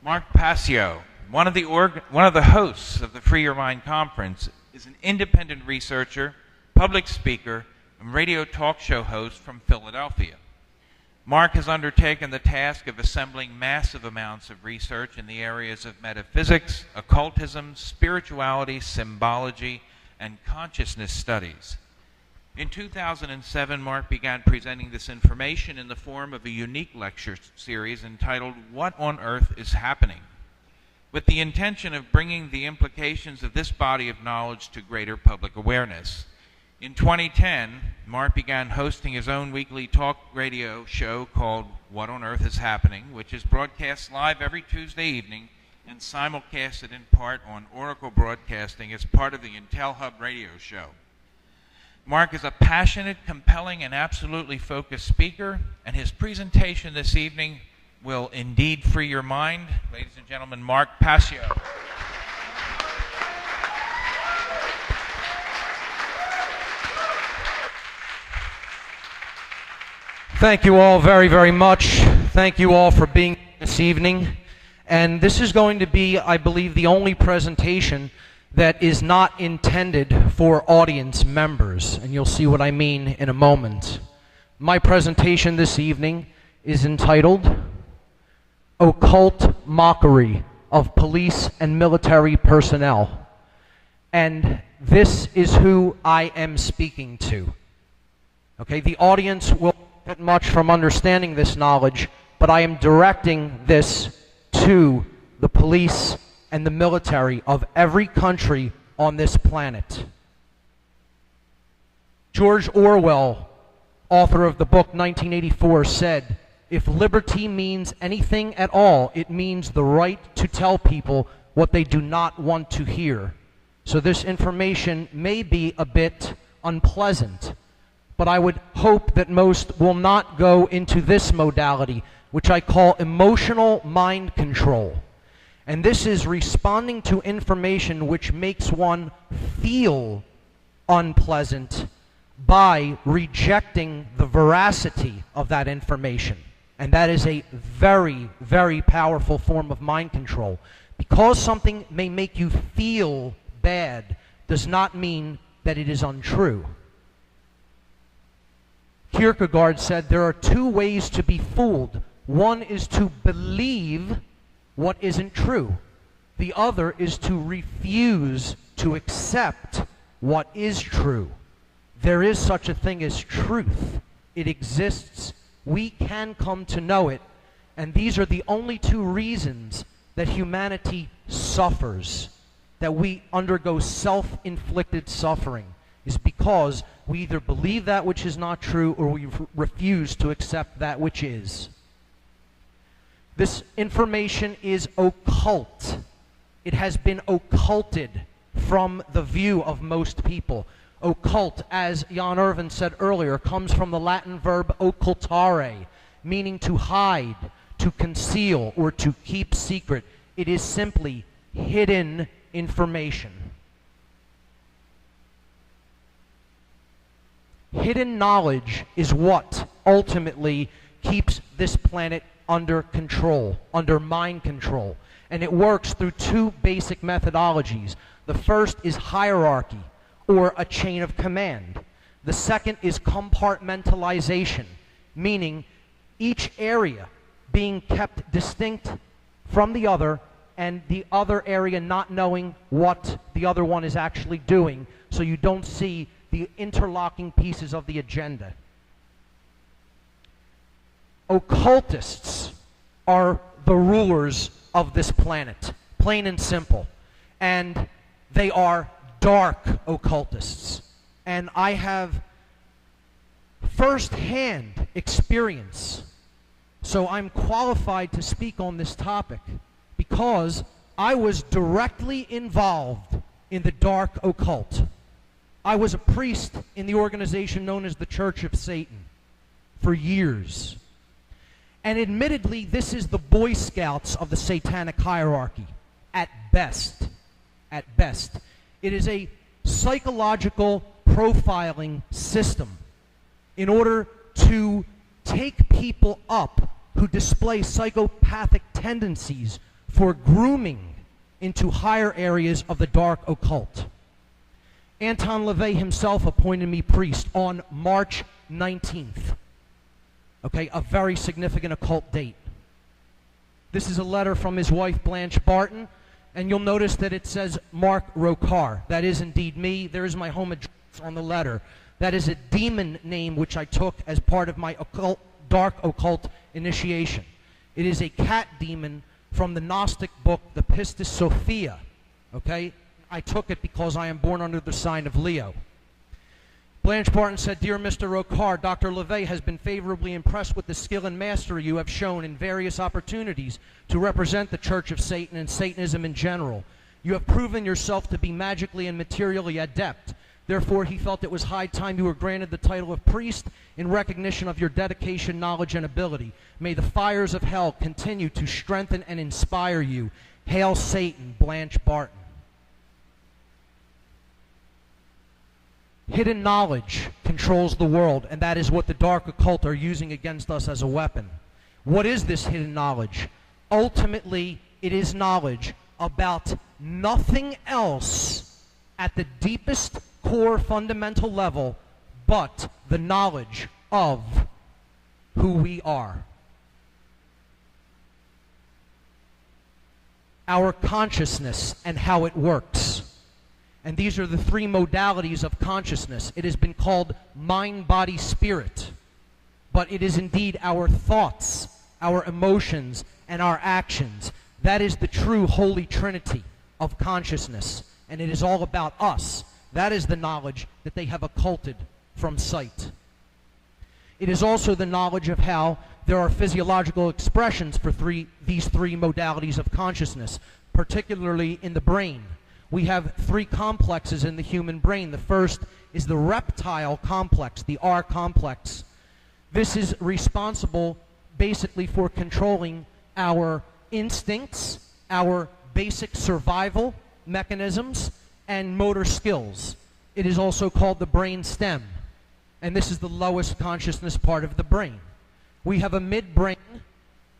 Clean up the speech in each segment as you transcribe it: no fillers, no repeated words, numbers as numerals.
Mark Passio, one of the hosts of the Free Your Mind Conference, is an independent researcher, public speaker, and radio talk show host from Philadelphia. Mark has undertaken the task of assembling massive amounts of research in the areas of metaphysics, occultism, spirituality, symbology, and consciousness studies. In 2007, Mark began presenting this information in the form of a unique lecture series entitled What on Earth is Happening?, with the intention of bringing the implications of this body of knowledge to greater public awareness. In 2010, Mark began hosting his own weekly talk radio show called What on Earth is Happening?, which is broadcast live every Tuesday evening and simulcasted in part on Oracle Broadcasting as part of the Intel Hub radio show. Mark is a passionate, compelling, and absolutely focused speaker, and his presentation this evening will indeed free your mind. Ladies and gentlemen, Mark Passio. Thank you all very, very much. Thank you all for being here this evening. And this is going to be, I believe, the only presentation that is not intended for audience members, and you'll see what I mean in a moment. My presentation this evening is entitled Occult Mockery of Police and Military Personnel. And this is who I am speaking to. Okay, the audience will get much from understanding this knowledge, but I am directing this to the police and the military of every country on this planet. George Orwell, author of the book 1984, said, "If liberty means anything at all, it means the right to tell people what they do not want to hear." So this information may be a bit unpleasant, but I would hope that most will not go into this modality, which I call emotional mind control. And this is responding to information which makes one feel unpleasant by rejecting the veracity of that information. And that is a very, very powerful form of mind control. Because something may make you feel bad does not mean that it is untrue. Kierkegaard said there are two ways to be fooled. One is to believe what isn't true. The other is to refuse to accept what is true. There is such a thing as truth. It exists. We can come to know it. And these are the only two reasons that humanity suffers, that we undergo self-inflicted suffering, is because we either believe that which is not true or we refuse to accept that which is. This information is occult. It has been occulted from the view of most people. Occult, as Jan Irvin said earlier, comes from the Latin verb occultare, meaning to hide, to conceal, or to keep secret. It is simply hidden information. Hidden knowledge is what ultimately keeps this planet under control, under mind control. And it works through two basic methodologies. The first is hierarchy, or a chain of command. The second is compartmentalization, meaning each area being kept distinct from the other, and the other area not knowing what the other one is actually doing, so you don't see the interlocking pieces of the agenda. Occultists are the rulers of this planet, plain and simple. And they are dark occultists. And I have first-hand experience, so I'm qualified to speak on this topic because I was directly involved in the dark occult. I was a priest in the organization known as the Church of Satan for years. And admittedly, this is the Boy Scouts of the satanic hierarchy, at best. At best. It is a psychological profiling system in order to take people up who display psychopathic tendencies for grooming into higher areas of the dark occult. Anton LaVey himself appointed me priest on March 19th. Okay, a very significant occult date. This is a letter from his wife Blanche Barton, and you'll notice that it says Mark Rokar. That is indeed me. There is my home address on the letter. That is a demon name which I took as part of my dark occult initiation. It is a cat demon from the Gnostic book, the Pistis Sophia. Okay? I took it because I am born under the sign of Leo. Blanche Barton said, "Dear Mr. Rokar, Dr. LaVey has been favorably impressed with the skill and mastery you have shown in various opportunities to represent the Church of Satan and Satanism in general. You have proven yourself to be magically and materially adept. Therefore, he felt it was high time you were granted the title of priest in recognition of your dedication, knowledge, and ability. May the fires of hell continue to strengthen and inspire you. Hail Satan, Blanche Barton." Hidden knowledge controls the world, and that is what the dark occult are using against us as a weapon. What is this hidden knowledge? Ultimately, it is knowledge about nothing else at the deepest core fundamental level but the knowledge of who we are. Our consciousness and how it works. And these are the three modalities of consciousness. It has been called mind, body, spirit. But it is indeed our thoughts, our emotions, and our actions. That is the true Holy Trinity of consciousness. And it is all about us. That is the knowledge that they have occulted from sight. It is also the knowledge of how there are physiological expressions for these three modalities of consciousness, particularly in the brain. We have three complexes in the human brain. The first is the reptile complex, the R complex. This is responsible basically for controlling our instincts, our basic survival mechanisms, and motor skills. It is also called the brain stem, and this is the lowest consciousness part of the brain. We have a midbrain,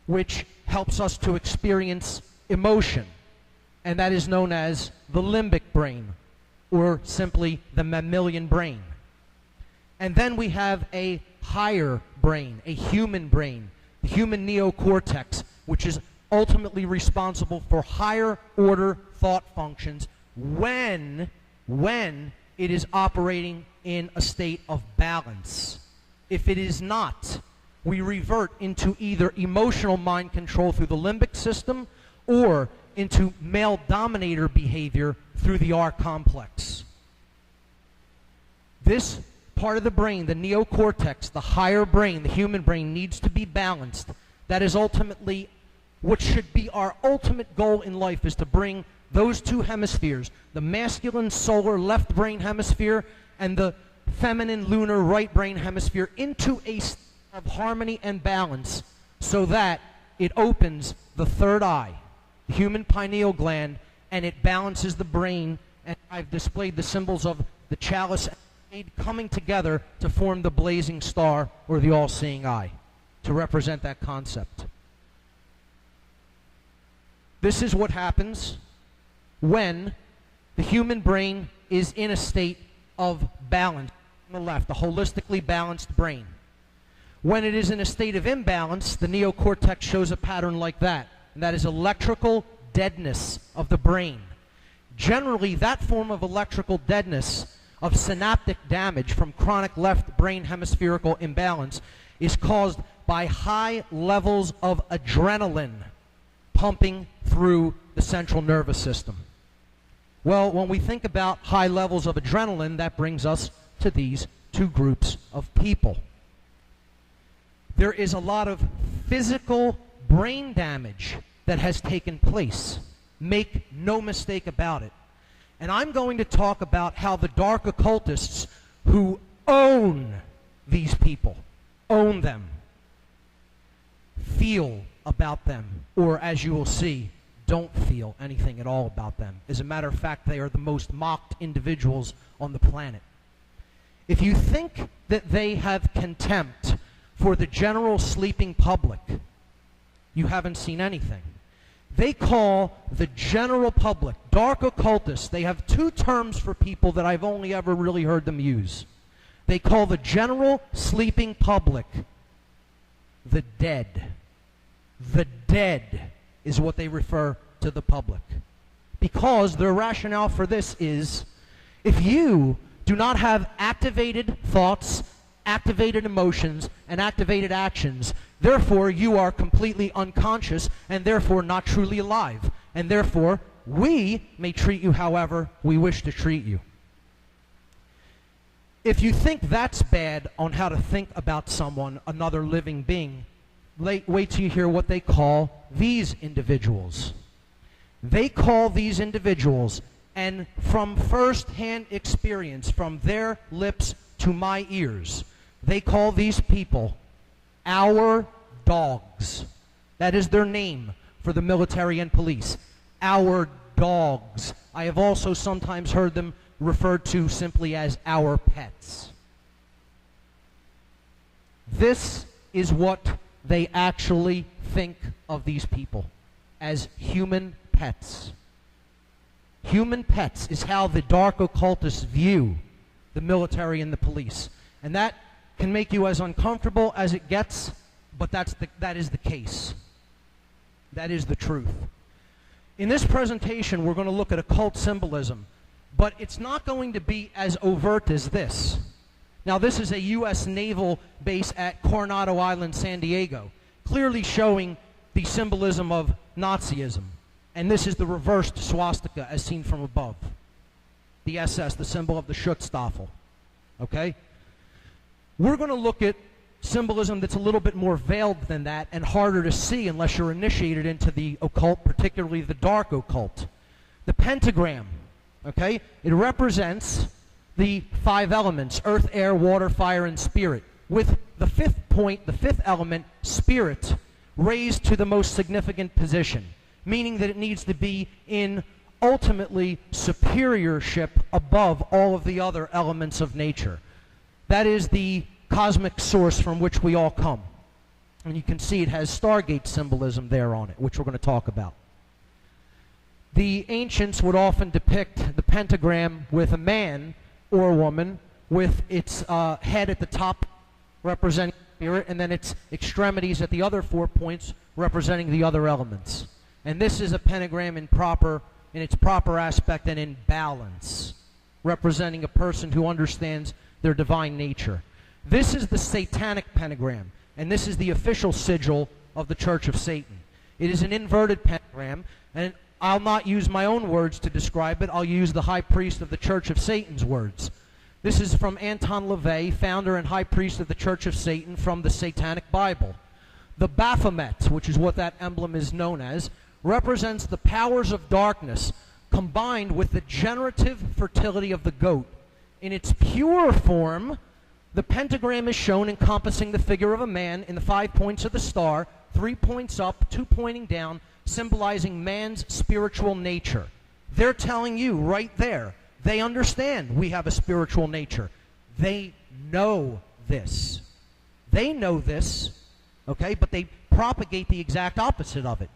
which helps us to experience emotion, and that is known as the limbic brain, or simply the mammalian brain. And then we have a higher brain, a human brain, the human neocortex, which is ultimately responsible for higher order thought functions when it is operating in a state of balance. If it is not, we revert into either emotional mind control through the limbic system or into male dominator behavior through the R complex. This part of the brain, the neocortex, the higher brain, the human brain, needs to be balanced. That is ultimately what should be our ultimate goal in life, is to bring those two hemispheres, the masculine solar left brain hemisphere and the feminine lunar right brain hemisphere, into a state of harmony and balance, so that it opens the third eye, the human pineal gland, and it balances the brain. And I've displayed the symbols of the chalice and the jade coming together to form the blazing star, or the all-seeing eye, to represent that concept. This is what happens when the human brain is in a state of balance on the left, a holistically balanced brain. When it is in a state of imbalance, the neocortex shows a pattern like that, and that is electrical deadness of the brain. Generally, that form of electrical deadness, of synaptic damage from chronic left brain hemispherical imbalance, is caused by high levels of adrenaline pumping through the central nervous system. Well, when we think about high levels of adrenaline, that brings us to these two groups of people. There is a lot of physical brain damage that has taken place. Make no mistake about it. And I'm going to talk about how the dark occultists who own these people, own them, feel about them, or as you will see, don't feel anything at all about them. As a matter of fact, they are the most mocked individuals on the planet. If you think that they have contempt for the general sleeping public, you haven't seen anything. They call the general public, dark occultists, they have two terms for people that I've only ever really heard them use. They call the general sleeping public the dead. The dead is what they refer to the public. Because their rationale for this is, if you do not have activated thoughts, activated emotions, and activated actions, therefore you are completely unconscious and therefore not truly alive. And therefore, we may treat you however we wish to treat you. If you think that's bad on how to think about someone, another living being, wait till you hear what they call these individuals. They call these individuals, and from first-hand experience, from their lips to my ears, they call these people our dogs. That is their name for the military and police. Our dogs. I have also sometimes heard them referred to simply as our pets. This is what they actually think of these people, as human pets. Human pets is how the dark occultists view the military and the police. And that can make you as uncomfortable as it gets, but that is the case. That is the truth. In this presentation, we're going to look at occult symbolism, but it's not going to be as overt as this. Now, this is a U.S. naval base at Coronado Island, San Diego, clearly showing the symbolism of Nazism. And this is the reversed swastika as seen from above. The SS, the symbol of the Schutzstaffel. Okay? We're going to look at symbolism that's a little bit more veiled than that and harder to see unless you're initiated into the occult, particularly the dark occult. The pentagram, okay? It represents the 5 elements, earth, air, water, fire, and spirit, with the 5th point, the 5th element, spirit, raised to the most significant position, meaning that it needs to be in ultimately superiorship above all of the other elements of nature. That is the cosmic source from which we all come. And you can see it has Stargate symbolism there on it, which we're going to talk about. The ancients would often depict the pentagram with a man or a woman with its head at the top representing spirit, and then its extremities at the other 4 points representing the other elements. And this is a pentagram in its proper aspect and in balance, representing a person who understands their divine nature. This is the satanic pentagram, and this is the official sigil of the Church of Satan. It is an inverted pentagram, and I'll not use my own words to describe it. I'll use the high priest of the Church of Satan's words. This is from Anton LaVey, founder and high priest of the Church of Satan, from the Satanic Bible. The Baphomet, which is what that emblem is known as, represents the powers of darkness combined with the generative fertility of the goat. In its pure form, the pentagram is shown encompassing the figure of a man in the 5 points of the star, 3 points up, 2 pointing down, symbolizing man's spiritual nature. They're telling you right there, they understand we have a spiritual nature. They know this. They know this, okay, but they propagate the exact opposite of it.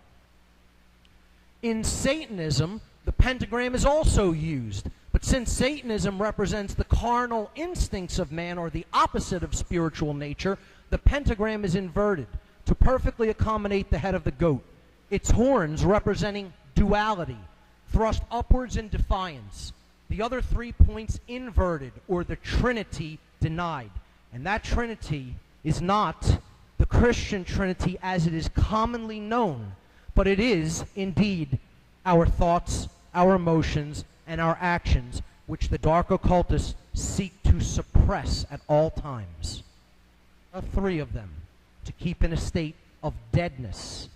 In Satanism, the pentagram is also used, but since Satanism represents the carnal instincts of man, or the opposite of spiritual nature, the pentagram is inverted to perfectly accommodate the head of the goat. Its horns representing duality, thrust upwards in defiance. The other 3 points inverted, or the Trinity denied. And that Trinity is not the Christian Trinity as it is commonly known, but it is indeed our thoughts, our emotions, and our actions, which the dark occultists seek to suppress at all times. 3 of them, to keep in a state of deadness.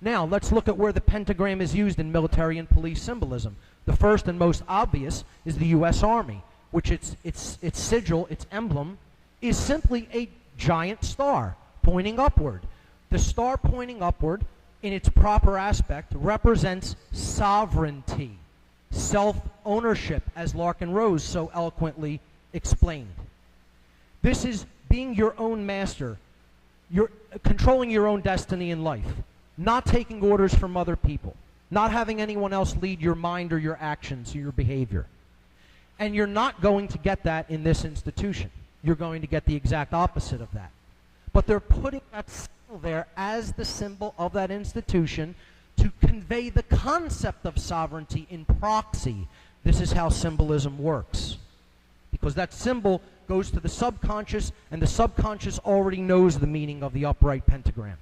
Now, let's look at where the pentagram is used in military and police symbolism. The first and most obvious is the U.S. Army, which its sigil, its emblem, is simply a giant star pointing upward. The star pointing upward, in its proper aspect, represents sovereignty, self-ownership, as Larkin Rose so eloquently explained. This is being your own master. You're controlling your own destiny in life. not taking orders from other people, not having anyone else lead your mind or your actions or your behavior. And you're not going to get that in this institution. You're going to get the exact opposite of that. But they're putting that symbol there as the symbol of that institution to convey the concept of sovereignty in proxy. This is how symbolism works. Because that symbol goes to the subconscious, and the subconscious already knows the meaning of the upright pentagram.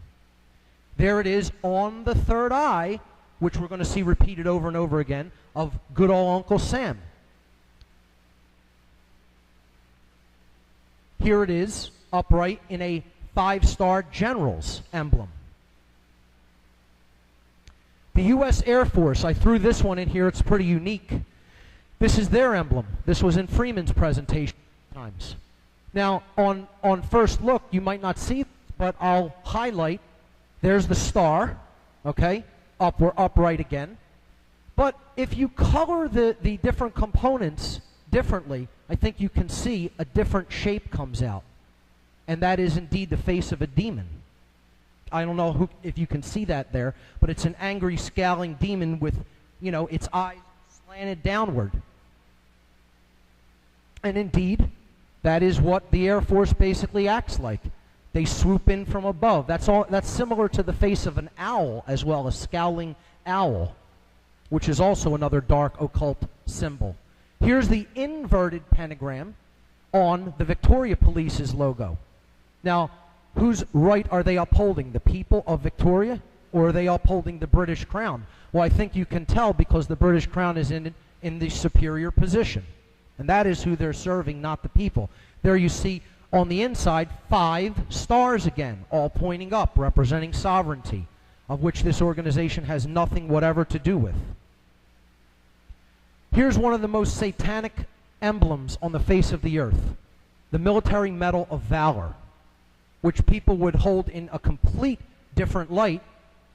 There it is on the third eye, which we're going to see repeated over and over again, of good old Uncle Sam. Here it is, upright in a 5-star general's emblem. The U.S. Air Force, I threw this one in here, it's pretty unique. This is their emblem. This was in Freeman's presentation times. Now, on first look, you might not see it, but I'll highlight. There's the star, okay, upright again. But if you color the different components differently, I think you can see a different shape comes out. And that is indeed the face of a demon. I don't know if you can see that there, but it's an angry, scowling demon with, its eyes slanted downward. And indeed, that is what the Air Force basically acts like. They swoop in from above. That's similar to the face of an owl as well, a scowling owl, which is also another dark occult symbol. Here's the inverted pentagram on the Victoria Police's logo. Now, whose right are they upholding? The people of Victoria, or are they upholding the British Crown? Well, I think you can tell because the British Crown is in the superior position. And that is who they're serving, not the people. There you see on the inside 5 stars again, all pointing up, representing sovereignty, of which this organization has nothing whatever to do with. Here's one of the most satanic emblems on the face of the earth, the military medal of valor, which people would hold in a complete different light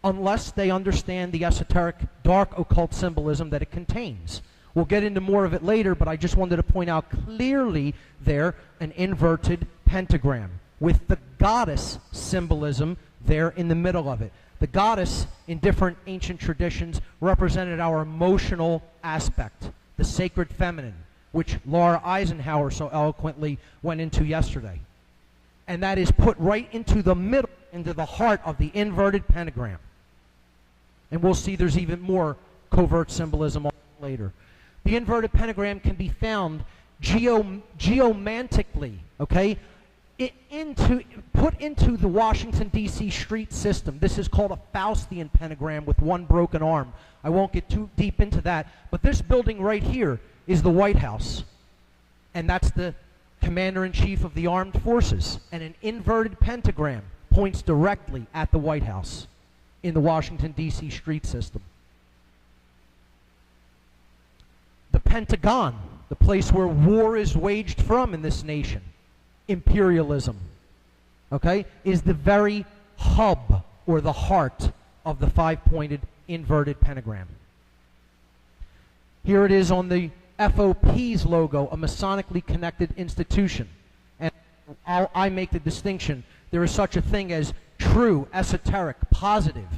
unless they understand the esoteric dark occult symbolism that it contains. We'll get into more of it later, but I just wanted to point out clearly there an inverted pentagram with the goddess symbolism there in the middle of it. The goddess in different ancient traditions represented our emotional aspect, the sacred feminine, which Laura Eisenhower so eloquently went into yesterday. And that is put right into the middle, into the heart of the inverted pentagram. And we'll see there's even more covert symbolism on later. The inverted pentagram can be found geomantically, okay, put into the Washington, D.C. street system. This is called a Faustian pentagram with one broken arm. I won't get too deep into that, but this building right here is the White House, and that's the Commander-in-Chief of the Armed Forces, and an inverted pentagram points directly at the White House in the Washington, D.C. street system. The Pentagon, the place where war is waged from in this nation, imperialism, okay, is the very hub or the heart of the 5-pointed inverted pentagram. Here it is on the FOP's logo, a Masonically connected institution. And I make the distinction. There is such a thing as true, esoteric, positive,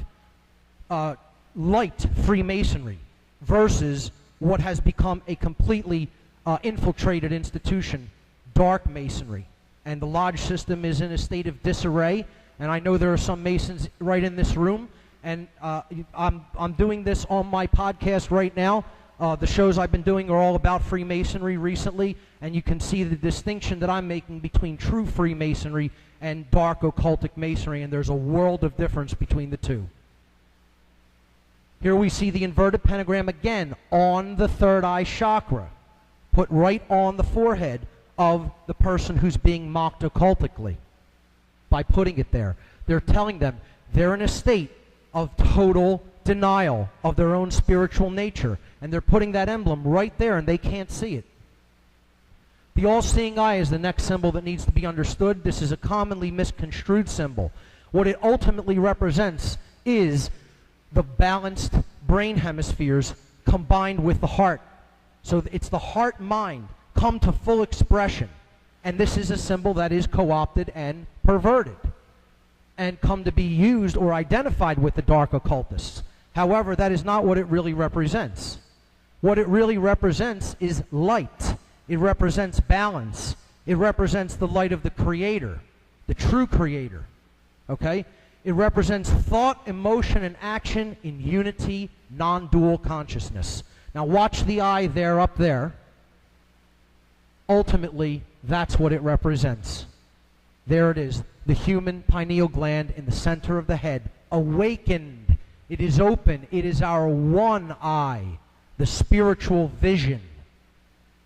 light Freemasonry versus what has become a completely infiltrated institution, dark Masonry. And the lodge system is in a state of disarray. And I know there are some Masons right in this room. And I'm doing this on my podcast right now. The shows I've been doing are all about Freemasonry recently, and you can see the distinction that I'm making between true Freemasonry and dark occultic Masonry, and there's a world of difference between the two. Here we see the inverted pentagram again on the third eye chakra, put right on the forehead of the person who's being mocked occultically by putting it there. They're telling them they're in a state of total denial of their own spiritual nature, and they're putting that emblem right there and they can't see it. The all-seeing eye is the next symbol that needs to be understood. This is a commonly misconstrued symbol. What it ultimately represents is the balanced brain hemispheres combined with the heart. So it's the heart-mind come to full expression, and this is a symbol that is co-opted and perverted. and come to be used or identified with the dark occultists. However, that is not what it really represents. What it really represents is light. It represents balance. It represents the light of the Creator, the true Creator. Okay? It represents thought, emotion, and action in unity, non-dual consciousness. Now watch the eye there, up there. Ultimately, that's what it represents. There it is, the human pineal gland in the center of the head, awakened. It is open. It is our one eye, the spiritual vision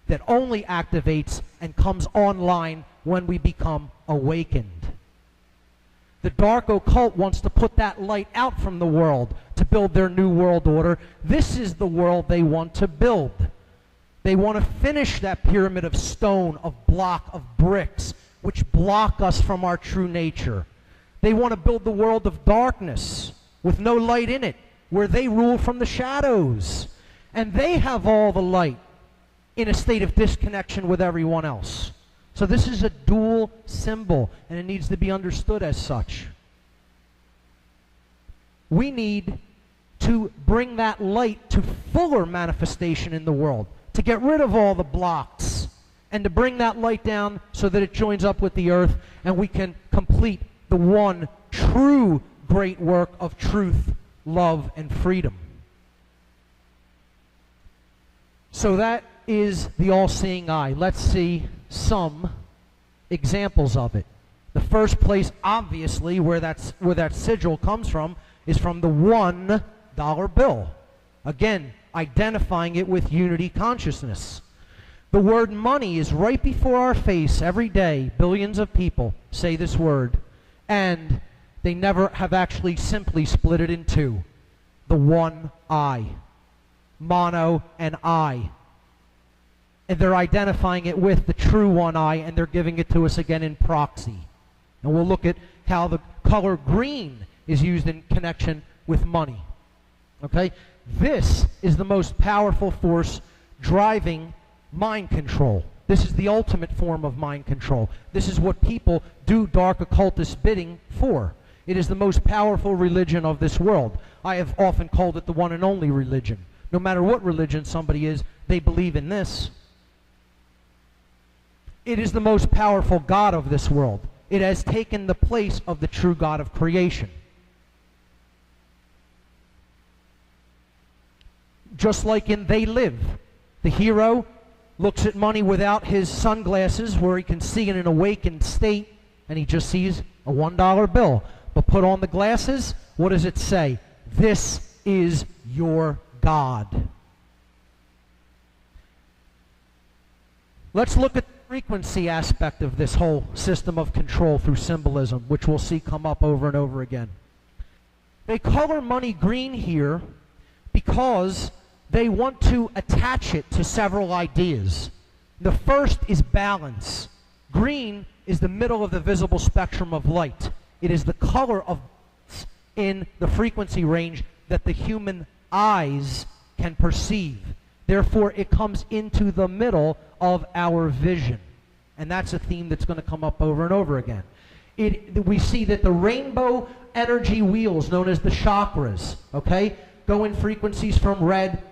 that only activates and comes online when we become awakened. The dark occult wants to put that light out from the world to build their new world order. This is the world they want to build. They want to finish that pyramid of stone, of block, of bricks, which block us from our true nature. They want to build the world of darkness with no light in it, where they rule from the shadows. And they have all the light in a state of disconnection with everyone else. So this is a dual symbol, and it needs to be understood as such. We need to bring that light to fuller manifestation in the world, to get rid of all the blocks, and to bring that light down so that it joins up with the earth, and we can complete the one true great work of truth, love, and freedom. So that is the all-seeing eye. Let's see some examples of it. The first place, obviously, where that sigil comes from is from the $1 bill. Again, identifying it with unity consciousness. The word money is right before our face every day. Billions of people say this word, and they never have actually simply split it in two. The one eye. Mono and eye. And they're identifying it with the true one eye, and they're giving it to us again in proxy. And we'll look at how the color green is used in connection with money. Okay? This is the most powerful force driving mind control. This is the ultimate form of mind control. This is what people do dark occultist bidding for. It is the most powerful religion of this world. I have often called it the one and only religion. No matter what religion somebody is, they believe in this. It is the most powerful God of this world. It has taken the place of the true God of creation. Just like in They Live, the hero looks at money without his sunglasses where he can see in an awakened state, and he just sees a $1 bill. But put on the glasses, what does it say? This is your God. Let's look at the frequency aspect of this whole system of control through symbolism, which we'll see come up over and over again. They color money green here because they want to attach it to several ideas. The first is balance. Green is the middle of the visible spectrum of light. It is the color of in the frequency range that the human eyes can perceive. Therefore, it comes into the middle of our vision. And that's a theme that's going to come up over and over again. We see that the rainbow energy wheels, known as the chakras, okay, go in frequencies from red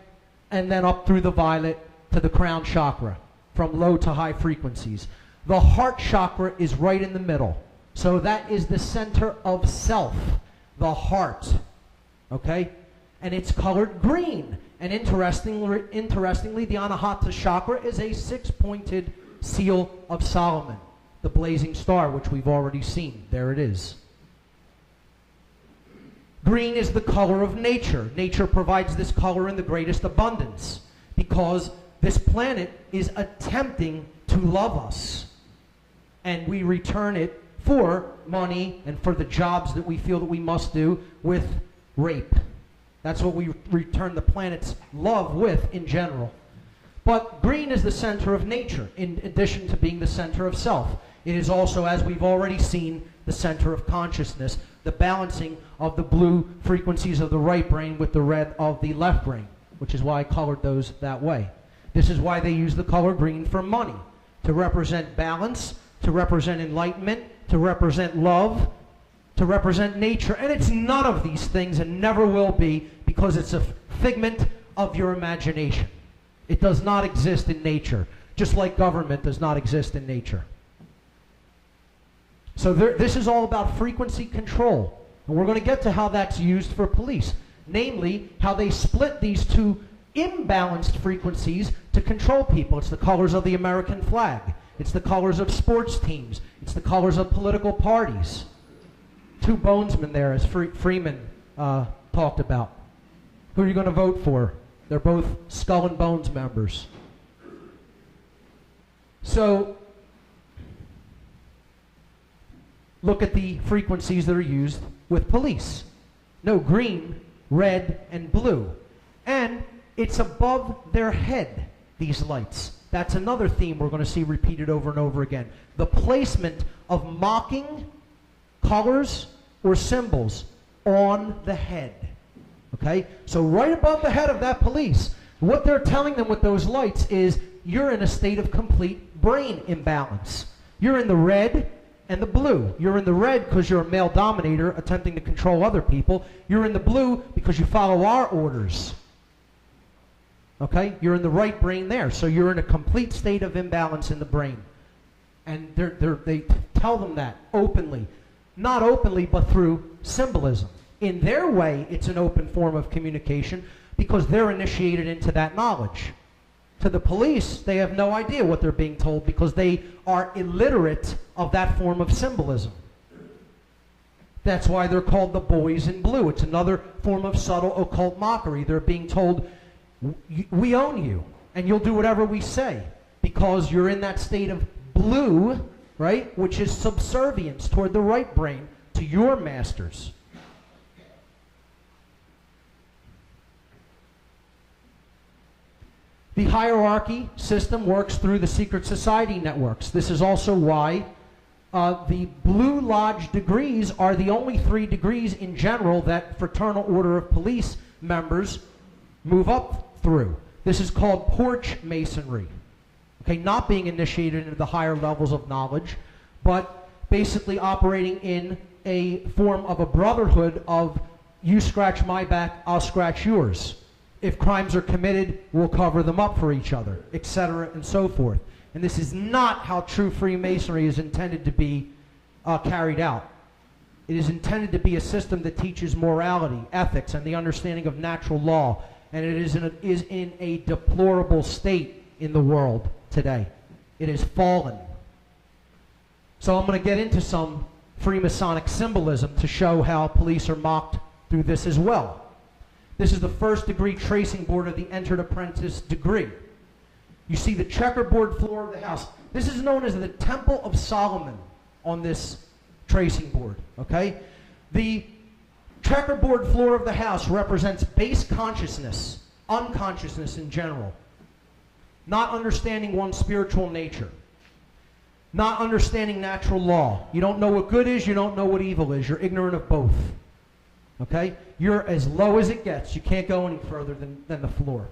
and then up through the violet to the crown chakra, from low to high frequencies. The heart chakra is right in the middle. So that is the center of self, the heart, okay? And it's colored green. And interestingly, the Anahata chakra is a six-pointed seal of Solomon, the blazing star, which we've already seen. There it is. Green is the color of nature. Nature provides this color in the greatest abundance because this planet is attempting to love us. And we return it for money and for the jobs that we feel that we must do with rape. That's what we return the planet's love with in general. But green is the center of nature, in addition to being the center of self. It is also, as we've already seen, the center of consciousness, the balancing of the blue frequencies of the right brain with the red of the left brain, which is why I colored those that way. This is why they use the color green for money, to represent balance, to represent enlightenment, to represent love, to represent nature, and it's none of these things and never will be, because it's a figment of your imagination. It does not exist in nature, just like government does not exist in nature. So this is all about frequency control, and we're going to get to how that's used for police, namely how they split these two imbalanced frequencies to control people. It's the colors of the American flag. It's the colors of sports teams. It's the colors of political parties. Two bonesmen there, as Freeman talked about. Who are you going to vote for? They're both Skull and Bones members. So, look at the frequencies that are used with police. No, green, red, and blue. And it's above their head, these lights. That's another theme we're going to see repeated over and over again. The placement of mocking colors or symbols on the head. Okay? So right above the head of that police, what they're telling them with those lights is you're in a state of complete brain imbalance. You're in the red and the blue. You're in the red because you're a male dominator attempting to control other people. You're in the blue because you follow our orders. Okay? You're in the right brain there. So you're in a complete state of imbalance in the brain. And they tell them that openly. Not openly, but through symbolism. In their way, it's an open form of communication because they're initiated into that knowledge. To the police, they have no idea what they're being told because they are illiterate of that form of symbolism. That's why they're called the boys in blue. It's another form of subtle occult mockery. They're being told, we own you, and you'll do whatever we say because you're in that state of blue, right, which is subservience toward the right brain to your masters. The hierarchy system works through the secret society networks. This is also why the Blue Lodge degrees are the only 3 degrees in general that Fraternal Order of Police members move up through. This is called porch masonry. Okay, not being initiated into the higher levels of knowledge, but basically operating in a form of a brotherhood of you scratch my back, I'll scratch yours. If crimes are committed, we'll cover them up for each other, etc., and so forth. And this is not how true Freemasonry is intended to be carried out. It is intended to be a system that teaches morality, ethics, and the understanding of natural law. And it is in a deplorable state in the world today. It has fallen. So I'm going to get into some Freemasonic symbolism to show how police are mocked through this as well. This is the first degree tracing board of the entered apprentice degree. You see the checkerboard floor of the house. This is known as the Temple of Solomon on this tracing board, okay? The checkerboard floor of the house represents base consciousness, unconsciousness in general. Not understanding one's spiritual nature. Not understanding natural law. You don't know what good is, you don't know what evil is. You're ignorant of both. Okay? You're as low as it gets. You can't go any further than the floor.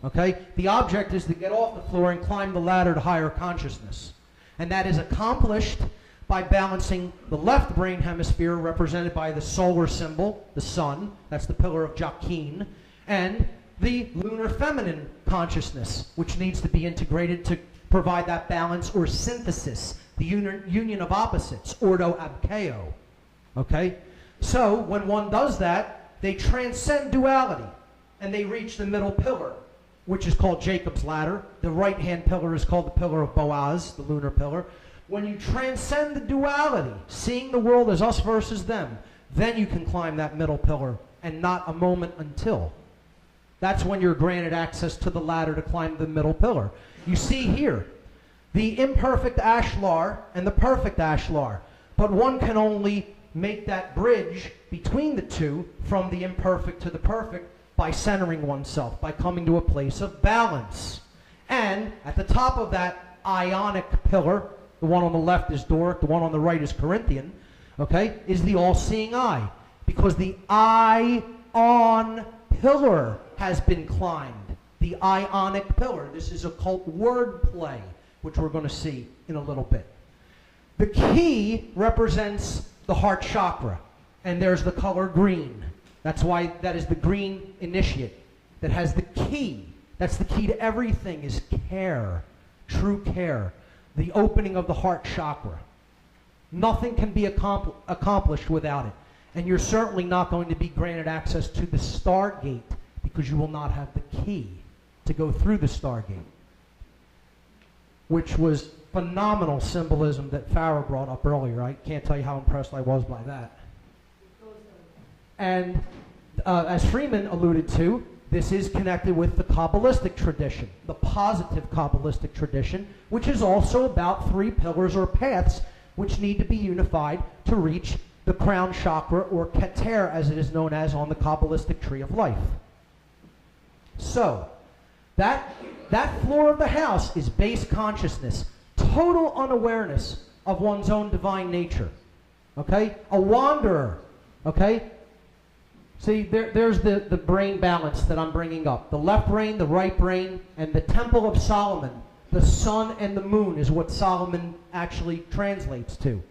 Okay? The object is to get off the floor and climb the ladder to higher consciousness. And that is accomplished by balancing the left brain hemisphere, represented by the solar symbol, the sun, that's the pillar of Jachin, and the lunar feminine consciousness, which needs to be integrated to provide that balance or synthesis, the union of opposites, ordo ab chaos. Okay? So, when one does that, they transcend duality, and they reach the middle pillar, which is called Jacob's ladder. The right-hand pillar is called the pillar of Boaz, the lunar pillar. When you transcend the duality, seeing the world as us versus them, then you can climb that middle pillar, and not a moment until. That's when you're granted access to the ladder to climb the middle pillar. You see here, the imperfect ashlar and the perfect ashlar, but one can only make that bridge between the two from the imperfect to the perfect by centering oneself, by coming to a place of balance. And at the top of that ionic pillar, the one on the left is Doric, the one on the right is Corinthian, okay, is the all-seeing eye. Because the ion pillar has been climbed. The ionic pillar. This is occult wordplay, which we're going to see in a little bit. The key represents the heart chakra, and there's the color green. That's why that is the green initiate that has the key. That's the key to everything, is care, true care, the opening of the heart chakra. Nothing can be accomplished without it. And you're certainly not going to be granted access to the Stargate because you will not have the key to go through the Stargate, which was phenomenal symbolism that Farah brought up earlier. I can't tell you how impressed I was by that. And as Freeman alluded to, this is connected with the Kabbalistic tradition, the positive Kabbalistic tradition, which is also about 3 pillars or paths which need to be unified to reach the crown chakra, or Keter as it is known as on the Kabbalistic tree of life. So, that floor of the house is base consciousness, total unawareness of one's own divine nature. Okay? A wanderer. Okay? See, there's the brain balance that I'm bringing up. The left brain, the right brain, and the Temple of Solomon. The sun and the moon is what Solomon actually translates to.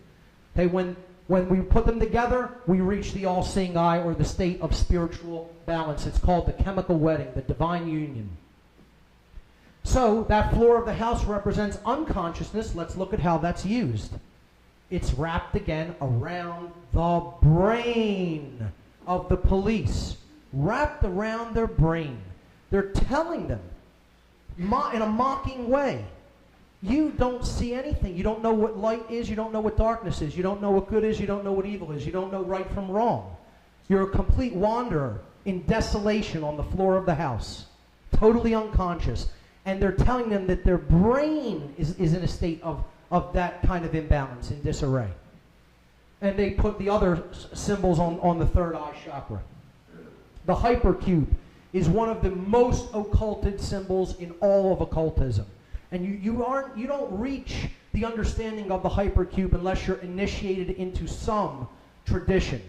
Okay, when we put them together, we reach the all-seeing eye, or the state of spiritual balance. It's called the chemical wedding, the divine union. So that floor of the house represents unconsciousness. Let's look at how that's used. It's wrapped again around the brain of the police, wrapped around their brain. They're telling them in a mocking way, you don't see anything. You don't know what light is. You don't know what darkness is. You don't know what good is. You don't know what evil is. You don't know right from wrong. You're a complete wanderer in desolation on the floor of the house, totally unconscious. And they're telling them that their brain is in a state of that kind of imbalance, in disarray. And they put the other symbols on the third eye chakra. The hypercube is one of the most occulted symbols in all of occultism. And you don't reach the understanding of the hypercube unless you're initiated into some tradition.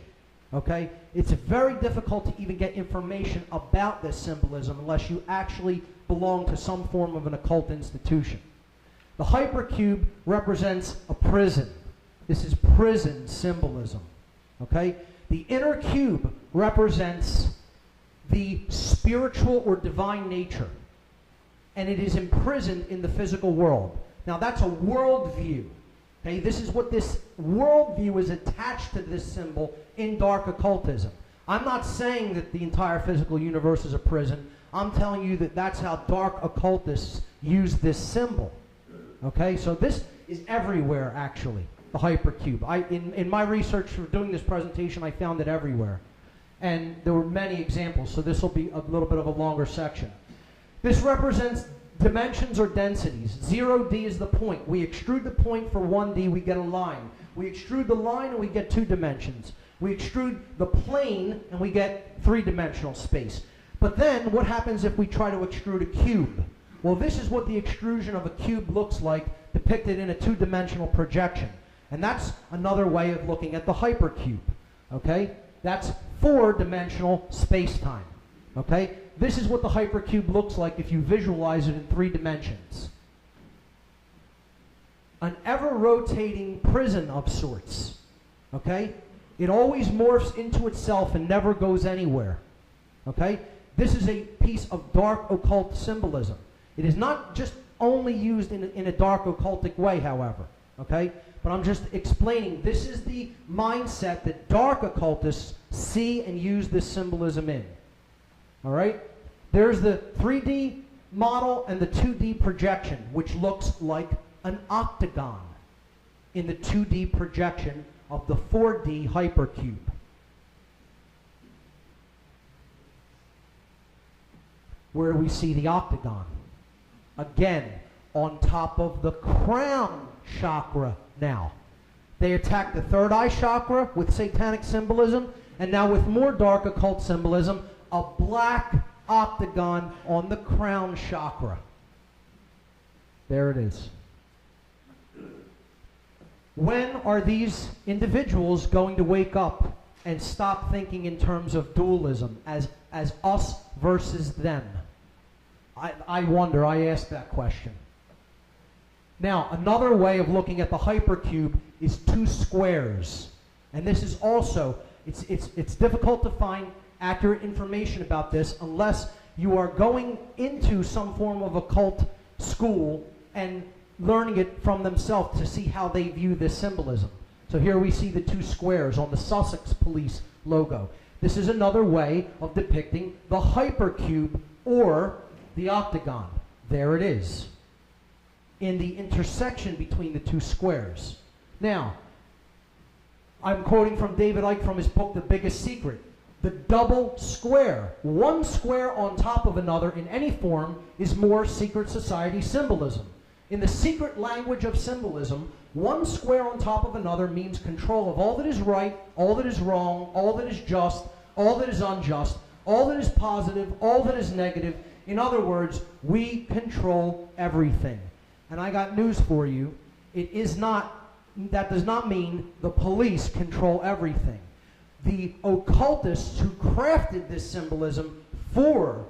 Okay? It's very difficult to even get information about this symbolism unless you actually belong to some form of an occult institution. The hypercube represents a prison. This is prison symbolism. Okay? The inner cube represents the spiritual or divine nature, and it is imprisoned in the physical world. Now that's a worldview. Okay, this is what this worldview is attached to this symbol in dark occultism. I'm not saying that the entire physical universe is a prison. I'm telling you that that's how dark occultists use this symbol. Okay, so this is everywhere actually, the hypercube. In my research for doing this presentation, I found it everywhere. And there were many examples, so this will be a little bit of a longer section. This represents dimensions or densities. 0D is the point. We extrude the point for 1D, we get a line. We extrude the line and we get 2 dimensions. We extrude the plane and we get 3-dimensional space. But then what happens if we try to extrude a cube? Well, this is what the extrusion of a cube looks like depicted in a 2-dimensional projection. And that's another way of looking at the hypercube. Okay? That's 4-dimensional space-time. Okay? This is what the hypercube looks like if you visualize it in 3 dimensions. An ever-rotating prison of sorts. Okay? It always morphs into itself and never goes anywhere. Okay? This is a piece of dark occult symbolism. It is not just only used in a dark occultic way, however. Okay? But I'm just explaining, this is the mindset that dark occultists see and use this symbolism in. All right? There's the 3D model and the 2D projection, which looks like an octagon in the 2D projection of the 4D hypercube. Where do we see the octagon? Again, on top of the crown chakra now. They attack the third eye chakra with satanic symbolism, and now with more dark occult symbolism, a black octagon on the crown chakra. There it is. When are these individuals going to wake up and stop thinking in terms of dualism as us versus them? I wonder, I ask that question. Now, another way of looking at the hypercube is 2 squares. And this is also, it's difficult to find accurate information about this unless you are going into some form of occult school and learning it from themselves to see how they view this symbolism. So here we see the two squares on the Sussex police logo. This is another way of depicting the hypercube or the octagon. There it is, in the intersection between the two squares. Now, I'm quoting from David Icke from his book, The Biggest Secret. The double square, one square on top of another in any form, is more secret society symbolism. In the secret language of symbolism, one square on top of another means control of all that is right, all that is wrong, all that is just, all that is unjust, all that is positive, all that is negative. In other words, we control everything. And I got news for you. That does not mean the police control everything. The occultists who crafted this symbolism for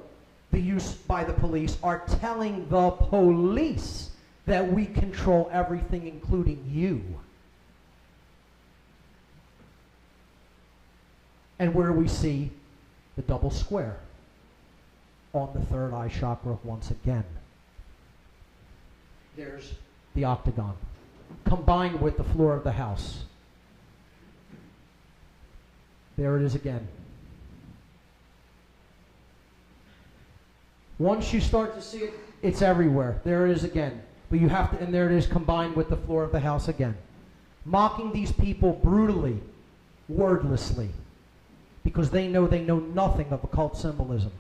the use by the police are telling the police that we control everything, including you. And where we see the double square on the third eye chakra once again. There's the octagon, combined with the floor of the house. There it is again. Once you start to see it, it's everywhere. There it is again. But you have to, and there it is combined with the floor of the house again. Mocking these people brutally, wordlessly, because they know nothing of occult symbolism.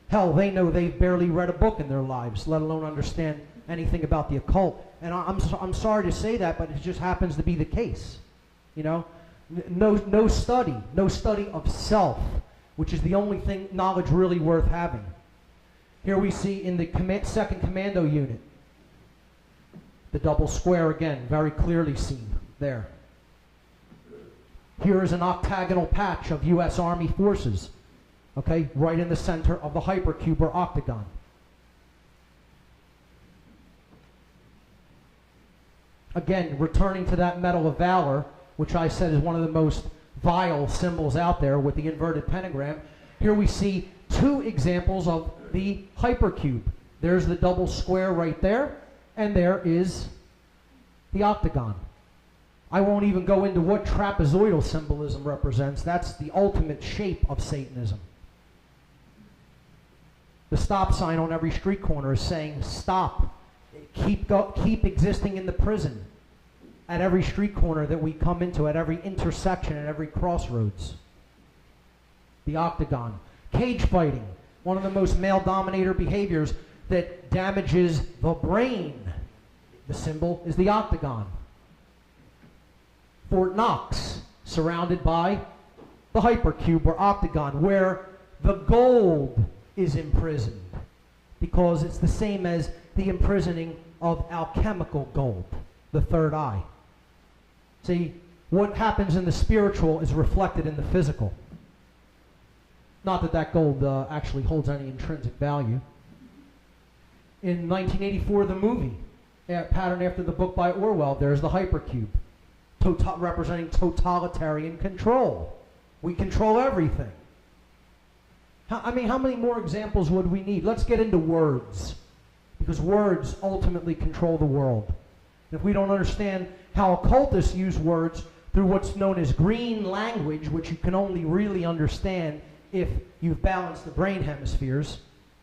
Hell, they know they've barely read a book in their lives, let alone understand anything about the occult. And I'm sorry to say that, but it just happens to be the case. You know, no study of self, which is the only thing knowledge really worth having. Here we see in the second commando unit, the double square again, very clearly seen there. Here is an octagonal patch of U.S. Army forces, okay, right in the center of the hypercube or octagon. Again, returning to that Medal of Valor, which I said is one of the most vile symbols out there with the inverted pentagram. Here we see two examples of the hypercube. There's the double square right there, and there is the octagon. I won't even go into what trapezoidal symbolism represents. That's the ultimate shape of Satanism. The stop sign on every street corner is saying, stop. Keep existing in the prison at every street corner that we come into, at every intersection, at every crossroads. The octagon. Cage fighting, one of the most male dominator behaviors that damages the brain. The symbol is the octagon. Fort Knox, surrounded by the hypercube or octagon, where the gold is imprisoned, because it's the same as the imprisoning of alchemical gold, the third eye. See, what happens in the spiritual is reflected in the physical. Not that that gold actually holds any intrinsic value. In 1984, the movie, patterned after the book by Orwell, there's the hypercube, representing totalitarian control. We control everything. I mean, how many more examples would we need? Let's get into words, because words ultimately control the world. If we don't understand how occultists use words through what's known as green language, which you can only really understand if you've balanced the brain hemispheres,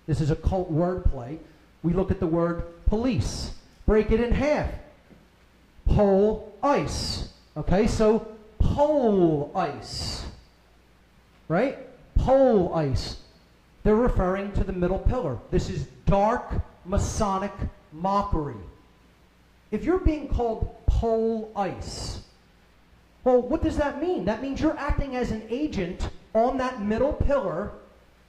this is occult wordplay, we look at the word police. Break it in half. Pole ice. Okay, so pole ice. Right? Pole ice. They're referring to the middle pillar. This is dark Masonic mockery. If you're being called pole ice, well, what does that mean? That means you're acting as an agent on that middle pillar